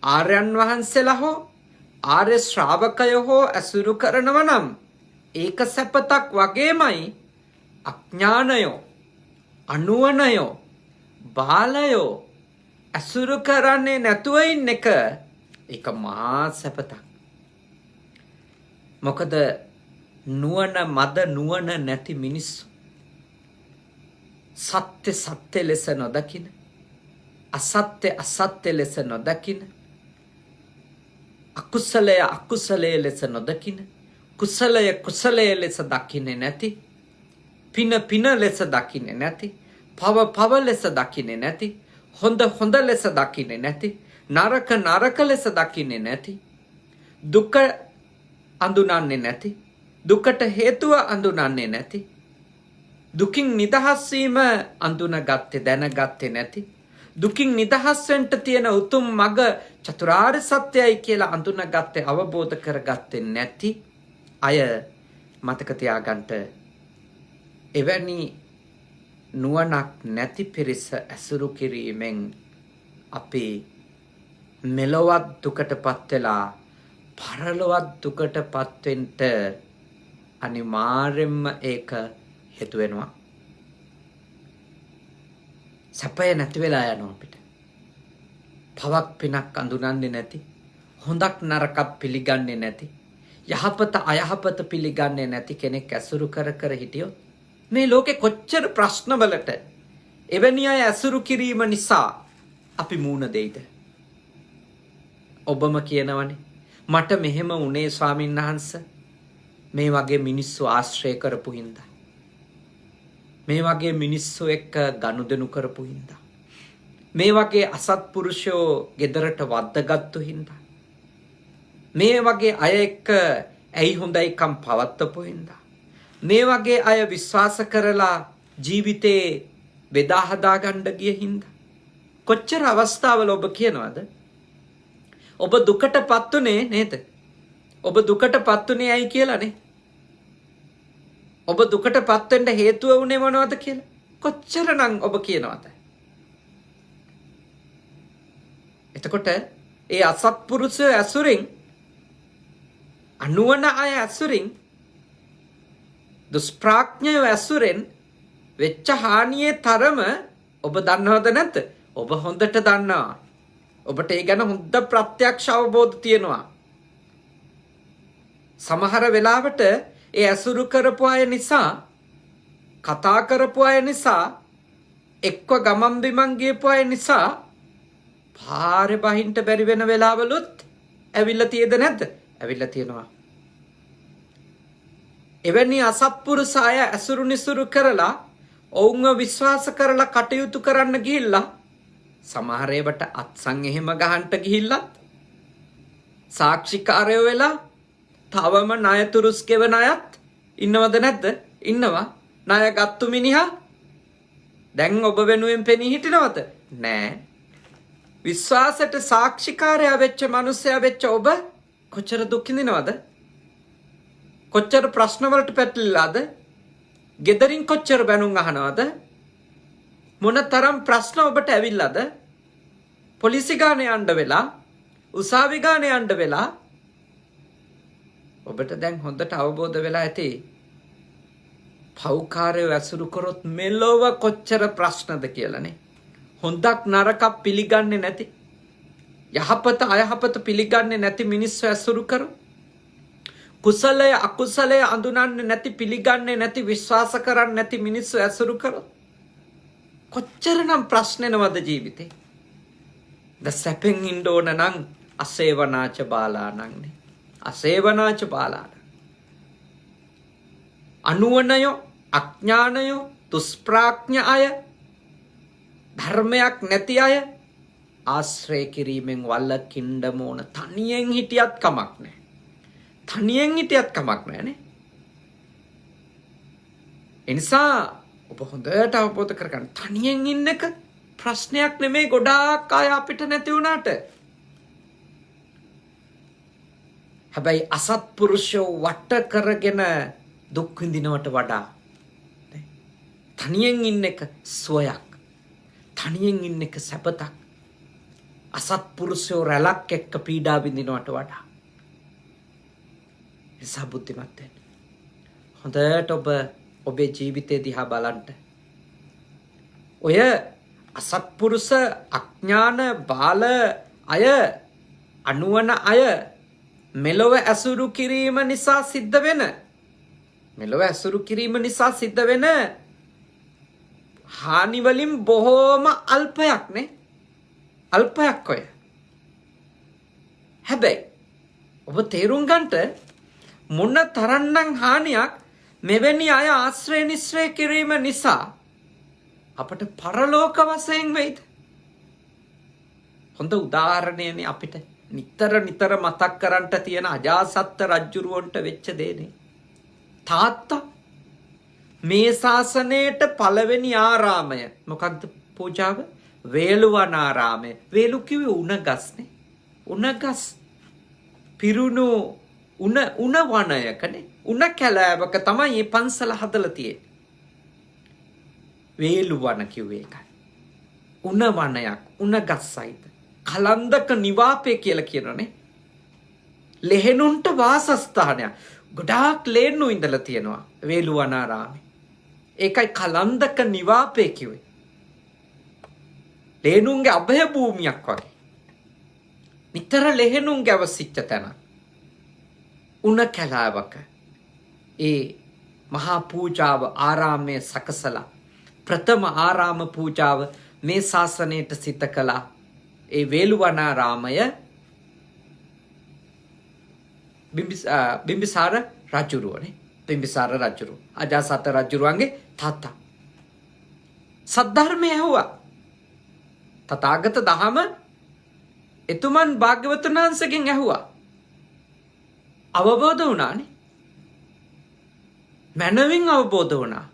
S1: ආර්යයන් වහන්සේලා හෝ ආර්ය ශ්‍රාවකයෝ හෝ ඇසුරු කරනවා නම් ඒක සැපතක් වගේමයි අඥානයෝ අනුවණයෝ බාලයෝ ඇසුරු කරන්නේ නැතුව ඉන්න එක ඒක මහා සැපතක්. මොකද නුවණ මද නුවණ නැති මිනිස්සු සත්‍ය සත්‍ය ලෙස නොදකින අසත්‍ය අසත්‍ය ලෙස නොදකින අකුසලය අකුසලය ලෙස නොදකින කුසලය කුසලය ලෙස දකින්නේ නැති පින පින ලෙස දකින්නේ නැති පව පව ලෙස දකින්නේ නැති හොඳ හොඳ ලෙස දකින්නේ නැති නරක නරක ලෙස දකින්නේ නැති දුක අඳුනන්නේ නැති දුකට හේතුව අඳුනන්නේ නැති දුකින් නිදහස් වීම අඳුනගත්තේ දැනගත්තේ නැති දුකින් නිදහස් වෙන්න තියෙන උතුම් මඟ චතුරාර්ය සත්‍යයි කියලා අඳුනගත්තේ අවබෝධ කරගත්තේ නැති අය මතක තියාගන්න එවැනි නුවණක් නැති පිරිස ඇසුරු කිරීමෙන් අපි මෙලොවත් දුකටපත් වෙලා පරලොවත් දුකටපත් වෙන්න අනිවාර්යෙන්ම ඒක හේතු වෙනවා. සැපය නැති වෙලා යනවා අපිට. පවක් පිනක් අඳුනන්නේ නැති, හොඳක් නරකක් පිළිගන්නේ නැති, යහපත අයහපත පිළිගන්නේ නැති කෙනෙක් ඇසුරු කර කර හිටියොත් මේ ලෝකේ කොච්චර ප්‍රශ්නවලට එවැනි අය ඇසුරු කිරීම නිසා අපි මුහුණ දෙයිද? ඔබම කියනවනේ මට මෙහෙම උනේ ස්වාමීන් වහන්සේ මේ වගේ මිනිස්සු ආශ්‍රය කරපු හින්දා. මේ වගේ මිනිස්සු එක්ක ගනුදෙනු කරපු හින්දා. මේ වගේ අසත්පුරුෂයෝ ගෙදරට වද්දගත්තු හින්දා. මේ වගේ අය එක්ක ඇයි හොඳයිකම් පවත්වපු හින්දා. මේ වගේ අය විශ්වාස කරලා ජීවිතේ බෙදා හදා ගන්න ගිය හින්දා. කොච්චර අවස්ථාවල ඔබ කියනවද? ඔබ දුකටපත් උනේ නේද? ඔබ දුකටපත් උනේ ඇයි කියලානේ? ඔබ දුකටපත් වෙන්න හේතුව උනේ මොනවද කියලා? කොච්චරනම් ඔබ කියනවද? එතකොට ඒ අසත්පුරුෂ ඇසුරින් අනුවණ අය ඇසුරින් දුෂ්ප්‍රඥය ඇසුරෙන් වෙච්ච හානියේ තරම ඔබ දන්නවද නැද්ද? ඔබ හොඳට දන්නවා. ඔබට ඒ ගැන හොඳ ප්‍රත්‍යක්ෂ අවබෝධ තියෙනවා. සමහර වෙලාවට ඒ ඇසුරු කරපු අය නිසා කතා කරපු අය නිසා එක්ක ගමන් බිමන් ගියපු අය නිසා පාරේ බහින්ට බැරි වෙන වෙලාවලුත් ඇවිල්ලා තියෙද නැද්ද? ඇවිල්ලා තියෙනවා. එවැනි අසත්පුරුෂ අය ඇසුරු නිසුරු කරලා ඔවුන්ව විශ්වාස කරලා කටයුතු කරන්න ගිහිල්ලා සමහර ඒවට අත්සන් එහෙම ගහන්න ගිහිල්ලත් සාක්ෂිකාරයෝ වෙලා තවම ණය තුරුස් ගෙවන අයත් ඉන්නවද නැද්ද? ඉන්නවා. ණය ගත්තු මිනිහා දැන් ඔබ වෙනුවෙන් පෙනී හිටිනවද? නෑ. විශ්වාසයට සාක්ෂිකාරයා වෙච්ච මිනිසයා වෙච්ච ඔබ කොච්චර දුක් විඳිනවද? කොච්චර ප්‍රශ්න වලට පැටලිලාද? ගෙදරින් කොච්චර බැනුම් අහනවද? මොනතරම් ප්‍රශ්න ඔබට ඇවිල්ලාද? පොලිසි ගානේ යන්න වෙලා, උසාවි ගානේ යන්න වෙලා ඔබට දැන් හොඳට අවබෝධ වෙලා ඇති. පෞකාරය ඇසුරු කරොත් මෙලොව කොච්චර ප්‍රශ්නද කියලානේ. හොඳක් නරකක් පිළිගන්නේ නැති, යහපත අයහපත පිළිගන්නේ නැති මිනිස්සු ඇසුරු කරු. කුසලය අකුසලය අඳුනන්නේ නැති, පිළිගන්නේ නැති, විශ්වාස කරන්නේ නැති මිනිස්සු ඇසුරු කරොත් කොච්චරනම් ප්‍රශ්නනවද ජීවිතේ? ද සැපෙන් ඉන්න ඕන නම් අසේවනාච බාලානංනේ. අසේවනාච බාලාන. අනුවණයෝ, අඥානයෝ, දුෂ්ප්‍රඥ අය, ධර්මයක් නැති අය ආශ්‍රය කිරීමෙන් වළකින්න ඕන. තනියෙන් හිටියත් කමක් නැහැ. තනියෙන් හිටියත් කමක් නැහැ නේ. එනිසා ඔබ හොඳට අවබෝධ කරගන්න. තනියෙන් ඉන්න එක ප්‍රශ්නයක් නෙමෙයි ගොඩාක් අය අපිට නැති වුණාට. හැබැයි අසත්පුරුෂෝ වට කරගෙන දුක් විඳිනවට වඩා තනියෙන් ඉන්න එක සුවයක්. තනියෙන් ඉන්න එක සැපතක්. අසත්පුරුෂෝ රැලක් එක්ක පීඩා විඳිනවට වඩා. නිසා බුද්ධිමත් වෙන්න. හොඳට ඔබේ ජීවිතය දිහා බලන්න. ඔය අසත්පුරුෂ අඥාන බාල අය අනුවන අය මෙලොව ඇසුරු කිරීම නිසා සිද්ධ වෙන හානි වලින් බොහෝම අල්පයක් නේ. අල්පයක් ඔය. හැබැයි ඔබ තේරුම් ගන්නට මොන තරම්නම් හානියක් මෙවැනි අය ආශ්‍රය නිශ්‍රය කිරීම නිසා අපට පරලෝක වශයෙන් වෙයිද? හොඳ උදාහරණයනේ අපිට නිතර මතක් කරන්ට තියෙන අජාසත්ත රජුරවන්ට වෙච්ච දේනේ. තාත්තා මේ ශාසනයට පළවෙනි ආරාමය මොකක්ද පූජාව? වේළුවනාරාමය. වේලු කිව්වේ උණගස්නේ. උණගස් පිරුණු උණ වනයකනේ. උණ කැලෑවක තමයි මේ පන්සල හදලා තියෙන්නේ. වේළුවන කිව්වේ ඒකයි. උණ වනයක් උණගස්සයිද. කලන්දක නිවාපය කියලා කියනනේ. ලෙහෙනුන්ට වාසස්ථානයක්. ගොඩාක් ලේන්නු ඉඳලා තියෙනවා වේළුවනාරාමේ. ඒකයි කලන්දක නිවාපය කිව්වේ. ලේනුන්ගේ අභය භූමියක් වගේ. නිතර ලෙහෙනුන්ගේ අවසිච්ච තැන. උණ කැලාවක ඒ මහා පූජාව ආරාමයේ සකසලා ප්‍රථම ආරාම පූජාව මේ ශාසනයට සිත කළා. ඒ වේළුවනාරාමය බිම්බිසාර රජුරුවනේ. බිම්බිසාර රජුරුව අජාසත් රජුරුවන්ගේ තාත්තා. සද්ධර්මය ඇහුවා. තථාගත දහම එතුමන් භාග්‍යවතුන් වහන්සේගෙන් ඇහුවා. අවබෝධ වුණානේ. මනවින් අවබෝධ වුණා.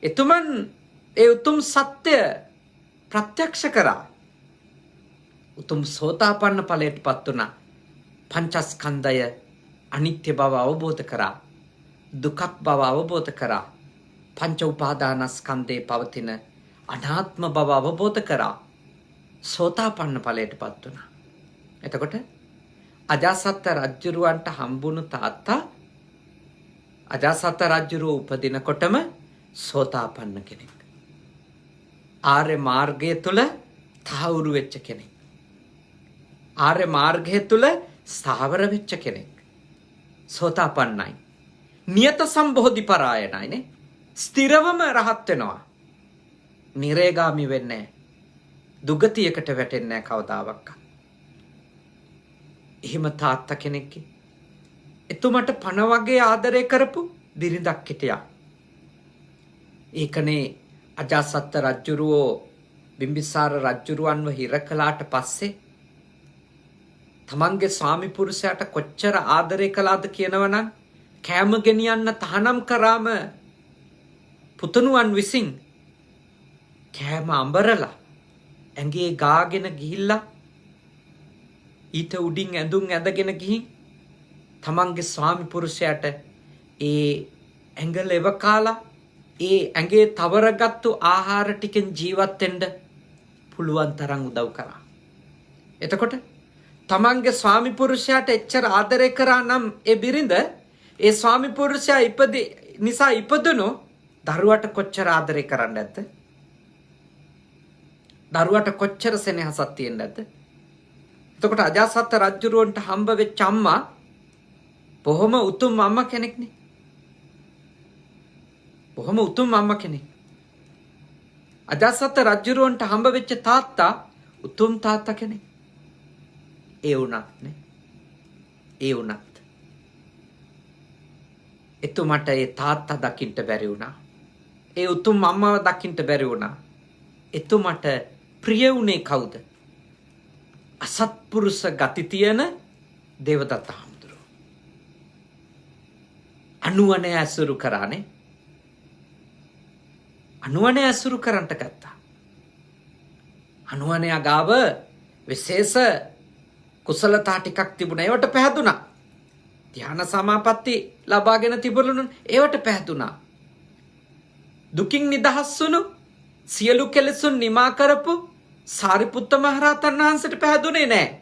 S1: එතුමන් ඒ උතුම් සත්‍ය ප්‍රත්‍යක්ෂ කරා. උතුම් සෝතාපන්න ඵලයටපත් වුණා. පංචස්කන්ධය අනිත්‍ය බව අවබෝධ කරා. දුකක් බව අවබෝධ කරා. පංච උපාදානස්කන්ධේ පවතින අනාත්ම බව අවබෝධ කරා. සෝතාපන්න ඵලයටපත් වුණා. එතකොට අජාසත් රජුරවන්ට හම්බුණු තාත්තා අජාසත් රජුරව උපදිනකොටම සෝතාපන්න කෙනෙක්. ආර්ය මාර්ගය තුල තහවුරු වෙච්ච කෙනෙක්. ආර්ය මාර්ගය තුල ස්ථාවර වෙච්ච කෙනෙක්. සෝතාපන්නයි. නියත සම්බෝධි පරායනයිනේ. ස්ථිරවම රහත් වෙනවා. නිරේගාමි වෙන්නේ නැහැ. දුගතියකට වැටෙන්නේ නැහැ කවදාවත්. එහෙම තාත්තා කෙනෙක්ගේ එතුමට පණ වගේ ආදරය කරපු බිරිඳක් හිටියා. ඒකනේ අජාසත් රජුරෝ බිම්බිසාර රජුරවන්ව හිර කළාට පස්සේ තමන්ගේ ස්වාමි පුරුෂයාට කොච්චර ආදරය කළාද කියනවනම් කෑම ගෙනියන්න තහනම් කරාම පුතණුවන් විසින් කෑම අඹරලා ඇඟේ ගාගෙන ගිහිල්ලා ඊට උඩින් ඇඳුම් ඇඳගෙන ගිහින් තමන්ගේ ස්වාමි පුරුෂයාට ඒ ඇඟල එවකාලා ඒ ඇඟේ තවරගත්තු ආහාර ටිකෙන් ජීවත් වෙන්න පුළුවන් තරම් උදව් කරා. එතකොට තමන්ගේ ස්වාමි පුරුෂයාට එච්චර ආදරය කරා නම් ඒ බිරිඳ ඒ ස්වාමි පුරුෂයා නිසා ඉපදුණු දරුවට කොච්චර ආදරය කරන්න ඇද්ද? දරුවට කොච්චර සෙනෙහසක් තියෙන්න ඇද්ද? එතකොට අජාසත් රජුරවන්ට හම්බ වෙච්ච අම්මා බොහොම උතුම් අම්මා කෙනෙක්නේ. බොහොම උතුම් අම්මා කෙනෙක්. අජාසත් රජුරවන්ට හම්බ වෙච්ච තාත්තා උතුම් තාත්තා කෙනෙක්. ඒ වුණත් එතුමට ඒ තාත්තා දකින්න බැරි වුණා. ඒ උතුම් අම්මව දකින්න බැරි වුණා. එතුමට ප්‍රිය වුණේ කවුද? අසත්පුරුෂ ගති තියෙන දේවදත්ත හාමුදුරුවෝ. අනුවණය ඇසුරු කරානේ. අනුවණය ඇසුරු කරන්ට ගත්තා. අනුවණය ගාව විශේෂ කුසලතා ටිකක් තිබුණා. ඒවට පැහැදුනා. ධ්‍යාන සමාපatti ලබාගෙන තිබුණු ඒවට පැහැදුනා. දුකින් නිදහස් වුණු සියලු කෙලෙසුන් නිමා කරපු සාරිපුත්ත මහරහතන් වහන්සේට පැහැදුනේ නැහැ.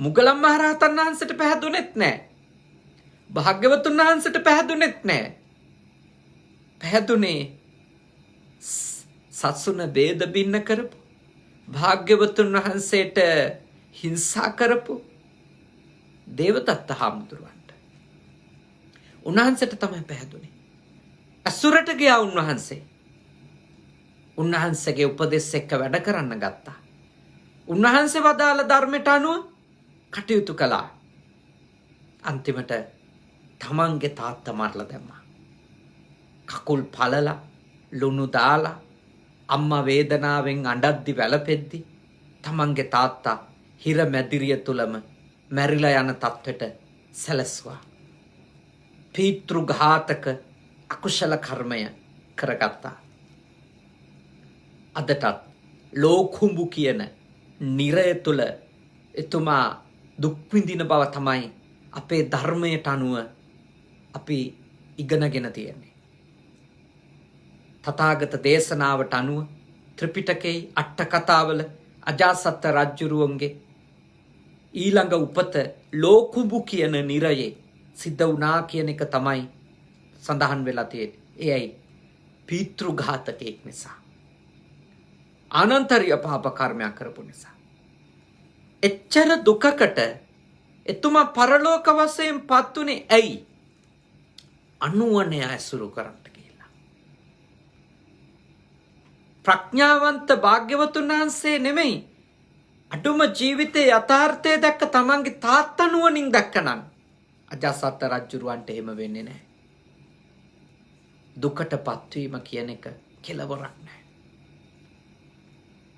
S1: මුගලන් මහරහතන් වහන්සේට පැහැදුනේත් නැහැ. භාග්‍යවතුන් වහන්සේට පැහැදුනේත් නැහැ. පැහැදුනේ සත්සුන ભેද බින්න කරපු භාග්‍යවතුන් වහන්සේට හිංසා කරපු දේවදත්ත හාමුදුරුවන්ට. උන්වහන්සේට තමයි පැහැදුනේ. අසුරට ගියා උන්වහන්සේ. උන්වහන්සේගේ උපදෙස් එක්ක වැඩ කරන්න ගත්තා. උන්වහන්සේ වදාළ ධර්මයට අනුව කටයුතු කළා. අන්තිමට තමන්ගේ තාත්තා මරලා දැම්මා. කකුල් පළලා ලුණු දාලා අම්මා වේදනාවෙන් අඬද්දි වැළපෙද්දි තමන්ගේ තාත්තා හිර මැදිරිය තුලම මැරිලා යන තත්වෙට සැලසුවා. පීතෘ ඝාතක අකුශල කර්මය කරගත්තා. අදටත් ලෝකුඹු කියන නිරය තුල එතුමා දුක් විඳින බව තමයි අපේ ධර්මයට අනුව අපි ඉගෙනගෙන තියෙන්නේ. තථාගත දේශනාවට අනුව ත්‍රිපිටකයේ අට කතාවල අජාසත් රජුරුවන්ගේ ඊළඟ උපත ලෝකුඹු කියන නිරයේ සිද්ධ වුණා කියන එක තමයි සඳහන් වෙලා තියෙන්නේ. එයයි පීතෘ ඝාතකයෙක් නිසා. අනන්තරීය පාප කර්මයක් කරපු නිසා. එච්චර දුකකට එතුමා පරලෝක වශයෙන් පත්ුනේ ඇයි? අනුවණය ඇසුරු කරන්ට කියලා. ප්‍රඥාවන්ත භාග්‍යවතුන් වහන්සේ නෙමෙයි. අඩුම ජීවිතයේ යථාර්ථය දැක්ක තමන්ගේ තාත්තා නුවණින් දැක්කනම් අජාසත් රජුරවන්ට එහෙම වෙන්නේ නැහැ. දුකට පත්වීම කියන එක කෙලවරක් නැහැ.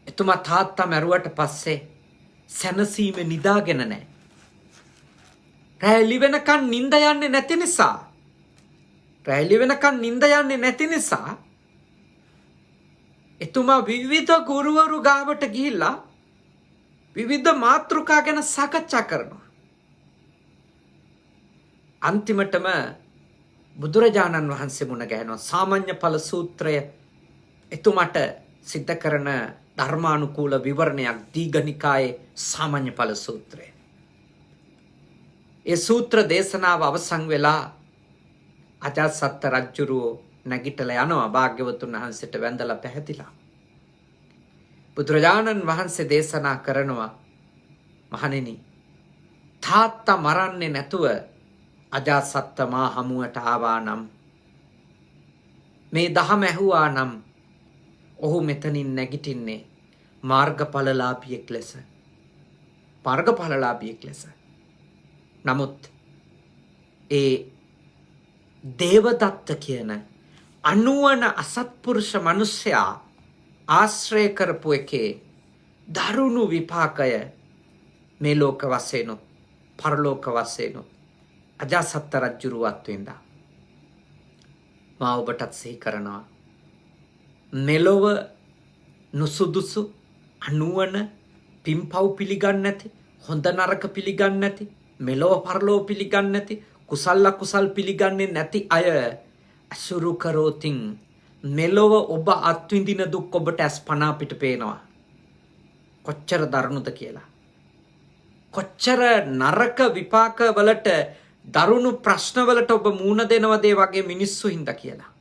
S1: එතුමා තාත්තා මැරුවට පස්සේ සැනසීමේ නිදාගෙන නැහැ. රැලි වෙනකන් නිින්ද යන්නේ නැති නිසා. එතුමා විවිධ ගුරුවරු ගාවට ගිහිල්ලා විවිධ මාතෘකා ගැන සාකච්ඡා කරනවා. අන්තිමටම බුදුරජාණන් වහන්සේ මුණ ගැහෙනවා. සාමාන්‍ය ඵල සූත්‍රය එතුමාට සිද්ධ කරන ධර්මානුකූල විවරණයක් දීඝනිකායේ සාමාන්‍ය ඵල සූත්‍රය. ඒ සූත්‍ර දේශනාව අවසන් වෙලා අජාසත් රජුරෝ නැගිටලා යනවා භාග්‍යවතුන් වහන්සේට වැඳලා පැහැදිලා. බුදුරජාණන් වහන්සේ දේශනා කරනවා, මහණෙනි, තාත්තා මරන්නේ නැතුව අජාසත් මා හමුවට ආවා නම්, මේ දහම ඇහුවා නම් ඔහු මෙතනින් නැගිටින්නේ මාර්ගඵලලාභියෙක් ලෙස. නමුත් ඒ දේවදත්ත කියන අනුවණ අසත්පුරුෂ මිනිසයා ආශ්‍රය කරපු එකේ දරුණු විපාකය මේ ලෝක වශයෙන් පරලෝක වශයෙන් අජාසත් රජුරුවත් වින්දා. මා ඔබටත් සිහි කරනවා, මෙලොව නුසුදුසු අනුවණ පිම්පව් පිළිගන්නේ නැති, හොඳ නරක පිළිගන්නේ නැති, මෙලොව පරලොව පිළිගන්නේ නැති, කුසල අකුසල් පිළිගන්නේ නැති අය අසුරු කරෝතින් මෙලොව ඔබ අත්විඳින දුක් ඔබට අස්පනා පිට පේනවා. කොච්චර දරුණුද කියලා. කොච්චර නරක විපාක වලට, දරුණු ප්‍රශ්න වලට ඔබ මුහුණ දෙනවද ඒ වගේ මිනිස්සු හින්දා කියලා.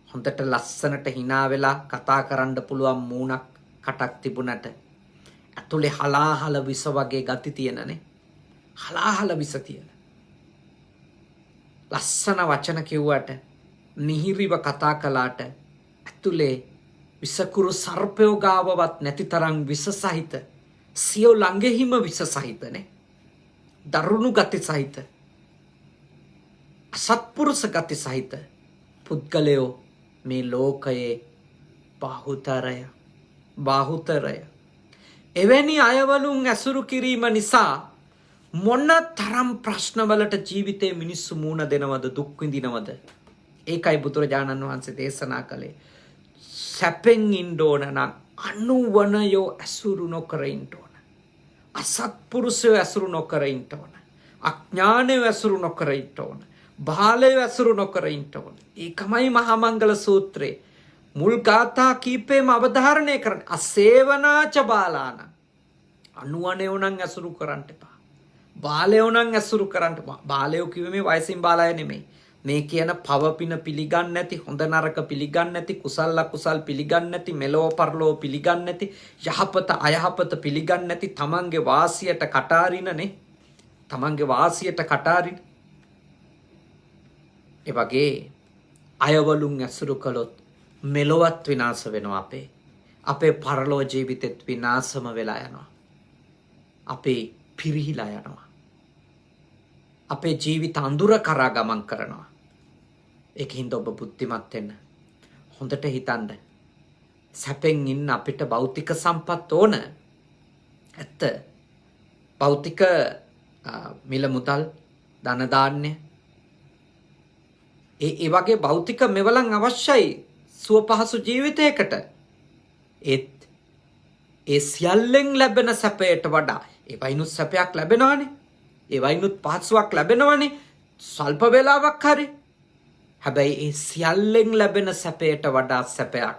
S1: හොඳට ලස්සනට hina වෙලා කතා කරන්න පුළුවන් මූණක් කටක් තිබුණට ඇතුලේ හලාහල විස වගේ ගති තියෙනනේ. හලාහල විස තියෙන. ලස්සන වචන කිව්වට, මිහිරිව කතා කළාට ඇතුලේ විසකුරු සර්පයෝ ගාවවත් නැති තරම් විස සහිත, සියෝ ළඟෙහිම විස සහිතනේ. දරුණු ගති සහිත, අසත්පුරුෂ ගති සහිත පුද්ගලයෝ මේ ලෝකයේ බාහුතරය. එවැනි අයවලුන් ඇසුරු කිරීම නිසා මොන තරම් ප්‍රශ්නවලට ජීවිතයේ මිනිස්සු මුහුණ දෙනවද, දුක් විඳිනවද? ඒකයි බුදුරජාණන් වහන්සේ දේශනා කළේ සැපෙන් ඉන්න ඕන නම් අනුවණයෝ ඇසුරු නොකර ඉන්න ඕන. අසත්පුරුෂයෝ ඇසුරු නොකර ඉන්න ඕන. අඥානයෝ ඇසුරු නොකර ඉන්න ඕන. බාලයෝ ඇසුරු නොකර ඉන්න ඕන. ඒකමයි මහා මංගල සූත්‍රයේ මුල් ගාථා කීපෙම අවධාරණය කරන්නේ. අසේවනාච බාලාන. අනුවණයෝ නම් ඇසුරු කරන්න එපා. බාලයෝ නම් ඇසුරු කරන්න. බාලයෝ කිව්වේ මේ වයසින් බාලය නෙමෙයි. මේ කියන පව පින පිළිගන්නේ නැති, හොඳ නරක පිළිගන්නේ නැති, කුසල අකුසල් පිළිගන්නේ නැති, මෙලෝ පරලෝ පිළිගන්නේ නැති, යහපත අයහපත පිළිගන්නේ නැති, තමන්ගේ වාසියට කටාරිනනේ. තමන්ගේ වාසියට කටාරින. ඒ වගේ අයවලුන් ඇසුරු කළොත් මෙලොවත් විනාශ වෙනවා අපේ. අපේ පරලෝ ජීවිතෙත් විනාශම වෙලා යනවා. අපේ පිරිහිලා යනවා. අපේ ජීවිත අඳුර කරා ගමන් කරනවා. ඒකින්ද ඔබ බුද්ධිමත් වෙන්න. හොඳට හිතන්න. සැපෙන් ඉන්න අපිට භෞතික සම්පත් ඕන. ඇත්ත. භෞතික මිල මුදල්, ධන ධාන්‍ය ඒ වගේ භෞතික මෙවලන් අවශ්‍යයි සුව පහසු ජීවිතයකට. ඒත් ඒ සියල්ලෙන් ලැබෙන සැපයට වඩා ඒවයිනුත් සැපයක් ලැබෙනවානේ. ඒවයිනුත් පහසුවක් ලැබෙනවානේ. සල්ප වේලාවක් හරි. හැබැයි ඒ සියල්ලෙන් ලැබෙන සැපයට වඩා සැපයක්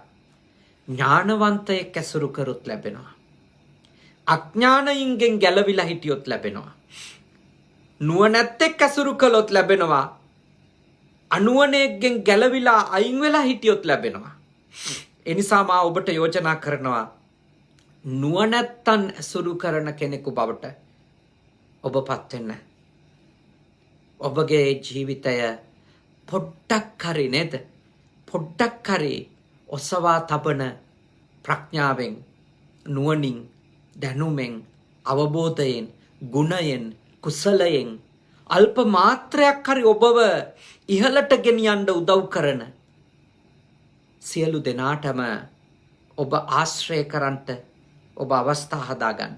S1: ඥානවන්තයෙක් ඇසුරු කරොත් ලැබෙනවා. අඥානයින්ගෙන් ගැලවිලා හිටියොත් ලැබෙනවා. නුවණැත්තෙක් ඇසුරු කළොත් ලැබෙනවා. අනුවණයෙක්ගෙන් ගැලවිලා අයින් වෙලා හිටියොත් ලැබෙනවා. ඒ නිසා මා ඔබට යෝජනා කරනවා නුවණැත්තන් ඇසුරු කරන කෙනෙකු බවට ඔබපත් වෙන්න. ඔබගේ ජීවිතය පොඩ්ඩක් හරි නේද? පොඩ්ඩක් හරි ඔසවා තබන ප්‍රඥාවෙන්, නුවණින්, දැනුමෙන්, අවබෝධයෙන්, ගුණයෙන්, කුසලයෙන් අල්ප මාත්‍රයක් හරි ඔබව ඉහළට ගෙනියන්න උදව් කරන සියලු දෙනාටම ඔබ ආශ්‍රය කරන්ට ඔබ අවස්ථා හදාගන්න.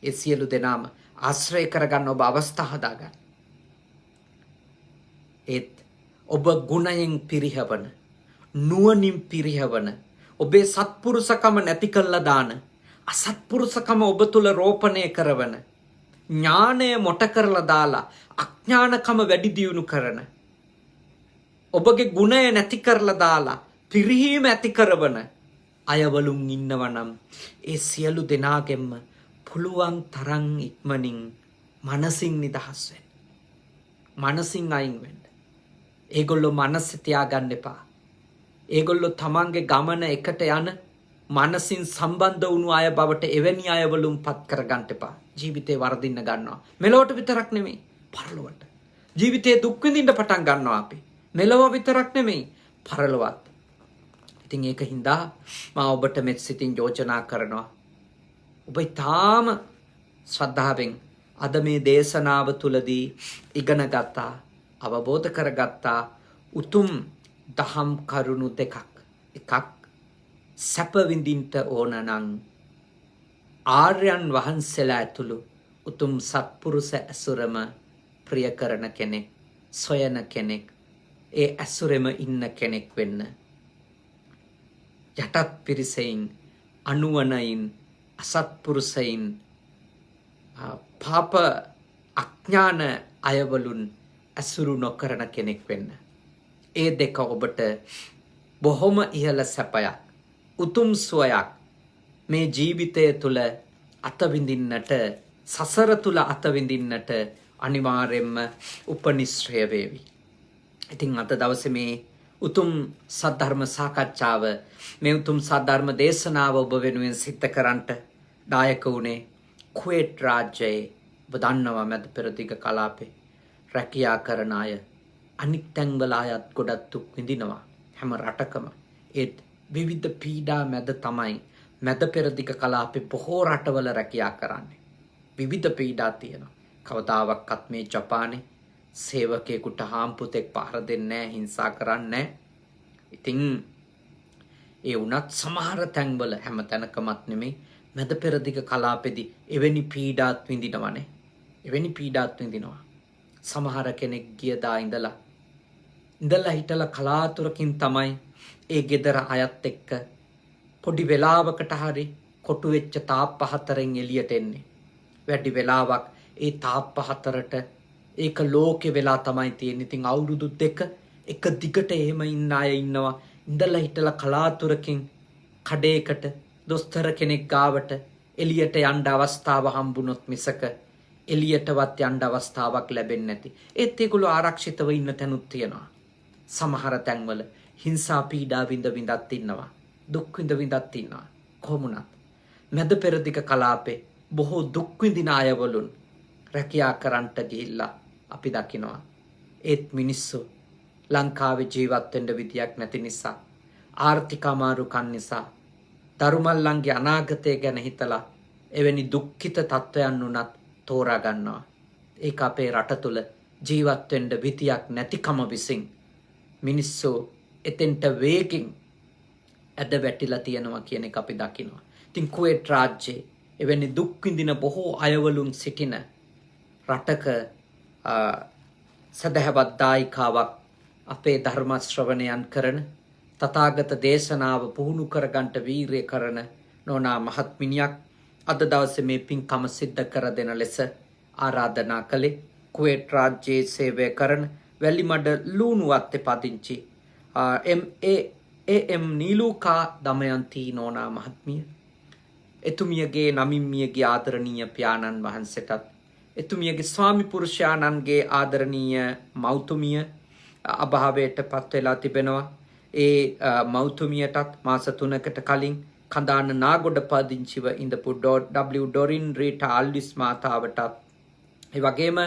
S1: ඒ සියලු දෙනාම ආශ්‍රය කරගන්න ඔබ අවස්ථා හදාගන්න. ඒත් ඔබ ගුණයෙන් පිරිහවන, නුවණින් පිරිහවන, ඔබේ සත්පුරුෂකම නැති කළා දාන, අසත්පුරුෂකම ඔබ තුල රෝපණය කරවන, ඥානය මොට කරලා දාලා අඥානකම වැඩි දියුණු කරන, ඔබගේ ගුණය නැති කරලා දාලා පිරිහීම ඇති කරවන අයවලුන් ඉන්නවනම් ඒ සියලු දෙනාගෙන්ම පුළුවන් තරම් ඉක්මනින් මනසින් නිදහස් වෙන්න. මනසින් අයින් වෙන්න. ඒගොල්ලෝ මනස තියාගන්න එපා. ඒගොල්ලෝ තමන්ගේ ගමන එකට යන මනසින් සම්බන්ධ වුණු අය බවට එවැනි අයවලුන් පත් කරගන්න එපා. ජීවිතේ වර්ධින්න ගන්නවා. මෙලොවට විතරක් නෙමෙයි, පරලොවට. ජීවිතේ දුක් විඳින්න පටන් ගන්නවා අපි. මෙලොව විතරක් නෙමෙයි, පරලොවත්. ඉතින් ඒක හින්දා මා ඔබට මෙත් සිතින් යෝජනා කරනවා. ඔබ ඊටාම ශ්‍රද්ධාවෙන් අද මේ දේශනාව තුලදී ඉගෙන ගත්තා, අවබෝධ කරගත්තා උතුම් දහම් කරුණු දෙකක්. එකක් සැප විඳින්න ඕන නම් ආර්යයන් වහන්සේලා ඇතුළු උතුම් සත්පුරුෂ ඇසුරම ප්‍රිය කරන කෙනෙක්, සොයන කෙනෙක්, ඒ ඇසුරෙම ඉන්න කෙනෙක් වෙන්න. යටත් පිරිසෙන්, අනුවණයින්, අසත්පුරුෂයින්, පාප අඥාන අයවලුන් ඇසුරු නොකරන කෙනෙක් වෙන්න. ඒ දෙක ඔබට බොහොම ඉහළ සැපයක්, උතුම් සුවයක් මේ ජීවිතය තුළ අතවිඳින්නට, සසර තුළ අතවිඳින්නට අනිවාර්යෙන්ම උපනිශ්‍රය වේවි. ඉතින් අද දවසේ මේ උතුම් සද්ධර්ම සාකච්ඡාව, මේ උතුම් සද්ධර්ම දේශනාව ඔබ වෙනුවෙන් සිද්ධ කරන්නට දායක වුණේ කුවේට් රාජ්‍යයේ ඔබ දන්නවා මැද පෙරදිග කලාපේ රැකියා කරන අය අනික් තැන්වල අයත් ගොඩක් දුක් විඳිනවා හැම රටකම. ඒත් විවිධ පීඩා මැද තමයි මැද පෙරදිග කලාපේ බොහෝ රටවල රැකියා කරන්නේ. විවිධ පීඩා තියෙනවා. කවදාවත් මේ ජපානයේ සේවකයෙකුට හාම්පුතෙක් පහර දෙන්නේ නැහැ, හිංසා කරන්නේ නැහැ. ඉතින් ඒ වුණත් සමහර තැන්වල හැම තැනකමත් නෙමෙයි මැද පෙරදිග කලාපෙදී එවැනි පීඩාත් විඳිනවනේ. එවැනි පීඩාත් විඳිනවා. සමහර කෙනෙක් ගියදා ඉඳලා හිටලා කලාතුරකින් තමයි ඒ ගෙදර අයත් එක්ක පොඩි වෙලාවකට හරි කොටු වෙච්ච තාප්ප හතරෙන් එළියට එන්නේ. වැඩි වෙලාවක් ඒ තාප්ප හතරට ඒක ලෝකේ වෙලා තමයි තියෙන්නේ. ඉතින් අවුරුදු 2 එක දිගට එහෙම ඉන්න අය ඉන්නවා. ඉඳලා හිටලා කලාතුරකින් කඩේකට දොස්තර කෙනෙක් ගාවට එළියට යන්න අවස්ථාව හම්බුනොත් මිසක එළියටවත් යන්න අවස්ථාවක් ලැබෙන්නේ නැති. ඒත් ඒගොල්ලෝ ආරක්ෂිතව ඉන්න තැනුත් තියෙනවා. සමහර තැන්වල හිංසා පීඩා විඳත් ඉන්නවා. දුක් විඳත් ඉන්නවා. කොහොමුණත් මැද පෙරදිග කලාපේ බොහෝ දුක් විඳින අයවලුන් රැකියා කරන්නට ගිහිල්ලා අපි දකිනවා. ඒත් මිනිස්සු ලංකාවේ ජීවත් වෙන්න විදියක් නැති නිසා, ආර්ථික අමාරුකම් නිසා, දරුමල්ලන්ගේ අනාගතය ගැන හිතලා එවැනි දුක්ඛිත තත්වයන් උනත් තෝරා ගන්නවා. ඒක අපේ රට තුල ජීවත් වෙන්න විදියක් නැතිකම විසින් මිනිස්සු එතෙන්ට වේගින් ඇද වැටිලා තියෙනවා කියන එක අපි දකිනවා. ඉතින් කුවේට් රාජ්‍යයේ එවැනි දුක් විඳින බොහෝ අයවලුන් සිටින රටක සදහවත් දායිකාවක් අපේ ධර්ම ශ්‍රවණයන් කරන තථාගත දේශනාව පුහුණු කරගන්නට වීරිය කරන නෝනා මහත්මිනියක් අද දවසේ මේ පින්කම සිද්ධ කර දෙන ලෙස ආරාධනා කළේ කුවේට් රාජ්‍යයේ සේවය කරන වැලිමඩ ලූණුවත්තේ පදිංචි එම් නීලූකා දමයන්ති නෝනා මහත්මිය. එතුමියගේ නමින් මියගේ ආදරණීය පියාණන් වහන්සේටත් එතුමියගේ ස්වාමි පුරුෂයාණන්ගේ ආදරණීය මෞතුමිය අභාවයට පත් වෙලා තිබෙනවා. ඒ මෞතුමියටත් මාස 3කට කලින් කඳාන නාගොඩ පදිංචිව ඉඳපු W ඩොරින් රීටා ආල්විස් මාතාවටත් ඒ වගේම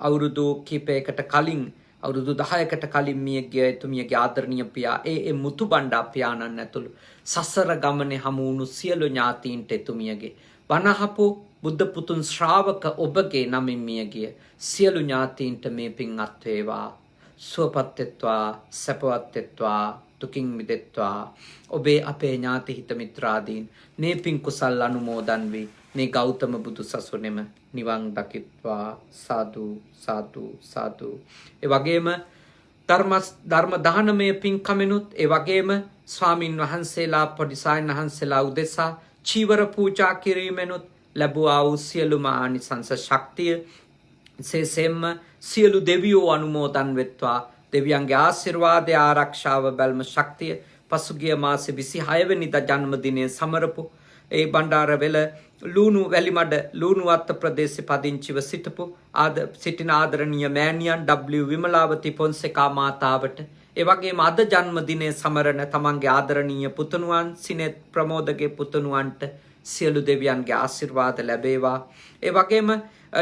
S1: අවුරුදු කිහිපයකට කලින් අවුරුදු 10කට කලින් මිය ගිය එතුමියගේ ආදරණීය පියා ඒ මුතුබණ්ඩා පියාණන් ඇතුළු සසර ගමනේ හමු වුණු සියලු ඥාතීන්ට එතුමියගේ වනහපු බුද්ධ පුතුන් ශ්‍රාවක ඔබගේ නමින් මිය ගිය සියලු ඥාතීන්ට මේ පින් අත් වේවා. සුවපත් වෙත්වා, සැපවත් වෙත්වා, දුකින් මිදෙත්වා. ඔබේ අපේ ඥාති හිත මිත්‍රාදීන් මේ පින් කුසල් අනුමෝදන් වී මේ ගෞතම බුදු සසුනේම නිවන් දකිත්වා. සාදු සාදු සාදු. ඒ වගේම ධර්ම දානමය පින්කමෙනුත් ඒ වගේම ස්වාමින් වහන්සේලා පොඩිසායන් වහන්සේලා උදෙසා චීවර පූජා කිරීමෙනුත් ලැබුවා වූ සියලුම ආනිසංස ශක්තිය සේසෙම්ම සියලු දෙවියෝ අනුමෝදන් වෙත්වා. දෙවියන්ගේ ආශිර්වාදය ආරක්ෂාව බැල්ම ශක්තිය පසුගිය මාසේ 26 වෙනිදා ජන්මදිනය සමරපු ඒ බණ්ඩාරවෙල ලූණු වැලිමඩ ලූණුවත්ත ප්‍රදේශයේ පදිංචිව සිටින ආදරණීය මෑණියන් W විමලාවති පොන්සේකා මාතාවට ඒ වගේම අද ජන්මදිනය සමරන තමන්ගේ ආදරණීය පුතුණුවන් සිනෙත් ප්‍රමෝදගේ පුතුණුවන්ට සියලු දෙවියන්ගේ ආශිර්වාද ලැබේවා. ඒ වගේම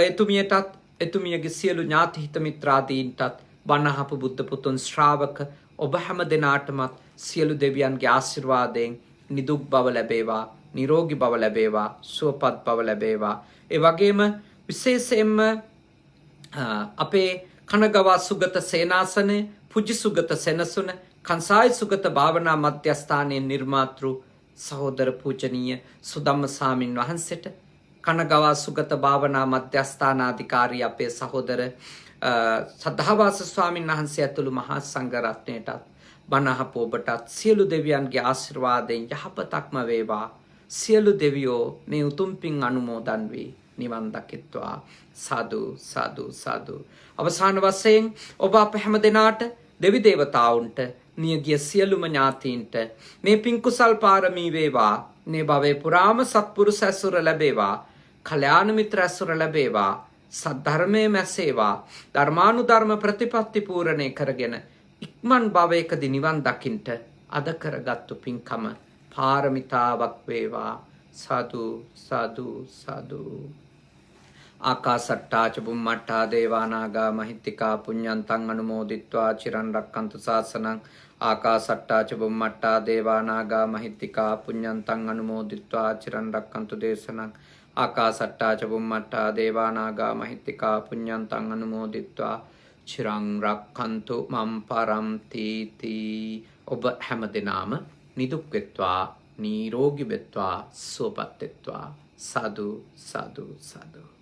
S1: එතුමියටත් එතුමියගේ සියලු ඥාති හිත මිත්‍රාදීන්ටත් වනහපු බුද්ධ පුතුන් ශ්‍රාවක ඔබ හැම දෙනාටමත් සියලු දෙවියන්ගේ ආශිර්වාදයෙන් නිදුක් බව ලැබේවා, නිරෝගී බව ලැබේවා, සුවපත් බව ලැබේවා. ඒ වගේම විශේෂයෙන්ම අපේ කනගවා සුගත සේනාසනය, පුජි සුගත සෙනසුන, කංසායි සුගත භාවනා මධ්‍යස්ථානයේ නිර්මාතෘ සහෝදර පූජනීය සුදම්ම සාමින් වහන්සේට, කනගවා සුගත භාවනා මධ්‍යස්ථානාධිකාරී අපේ සහෝදර සද්ධාවාස ස්වාමීන් වහන්සේ ඇතුළු මහා සංඝ රත්නයටත් බණහපු ඔබටත් සියලු දෙවියන්ගේ ආශිර්වාදයෙන් යහපතක්ම වේවා. සියලු දෙවියෝ මේ උතුම් පින් අනුමෝදන් වී නිවන් දකිත්වා. සාදු සාදු සාදු. අවසාන වශයෙන් ඔබ අප හැම දෙනාට දෙවි දේවතාවුන්ට නියගිය සියලුම ඥාතීන්ට මේ පින් කුසල් පාරමී වේවා. මේ භවයේ පුරාම සත්පුරුෂ ඇසුර ලැබේවා. කල්‍යාණ මිත්‍ර ඇසුර ලැබේවා. සද්ධර්මයේ මැසේවා. ධර්මානුධර්ම ප්‍රතිපත්ති පූර්ණේ කරගෙන ඉක්මන් භවයකදී නිවන් දකින්ට අද කරගත්තු පින්කම පාරමිතාවක් වේවා. සාදු සාදු සාදු. ආකාසට්ටා ච බුම්මට්ටා දේවානාගා මහිත්‍තිකා පුඤ්ඤන්තං අනුමෝදිත්වා චිරන් රක්칸තු ශාසනං. ආකාසට්ටා ච බුම්මට්ටා දේවානාගා මහිත්‍තිකා පුඤ්ඤන්තං අනුමෝදිත්වා චිරන් රක්칸තු දේශනං. ආකාසට්ටා ච බුම්මට්ටා දේවානාගා මහිත්‍තිකා පුඤ්ඤන්තං අනුමෝදිත්වා චිරං රක්칸තු මම් පරන්ති තී. ඔබ හැම දෙනාම නිදුක් වෙත්වා, නිරෝගී වෙත්වා, සුවපත් වෙත්වා. සාදු සාදු සාදු.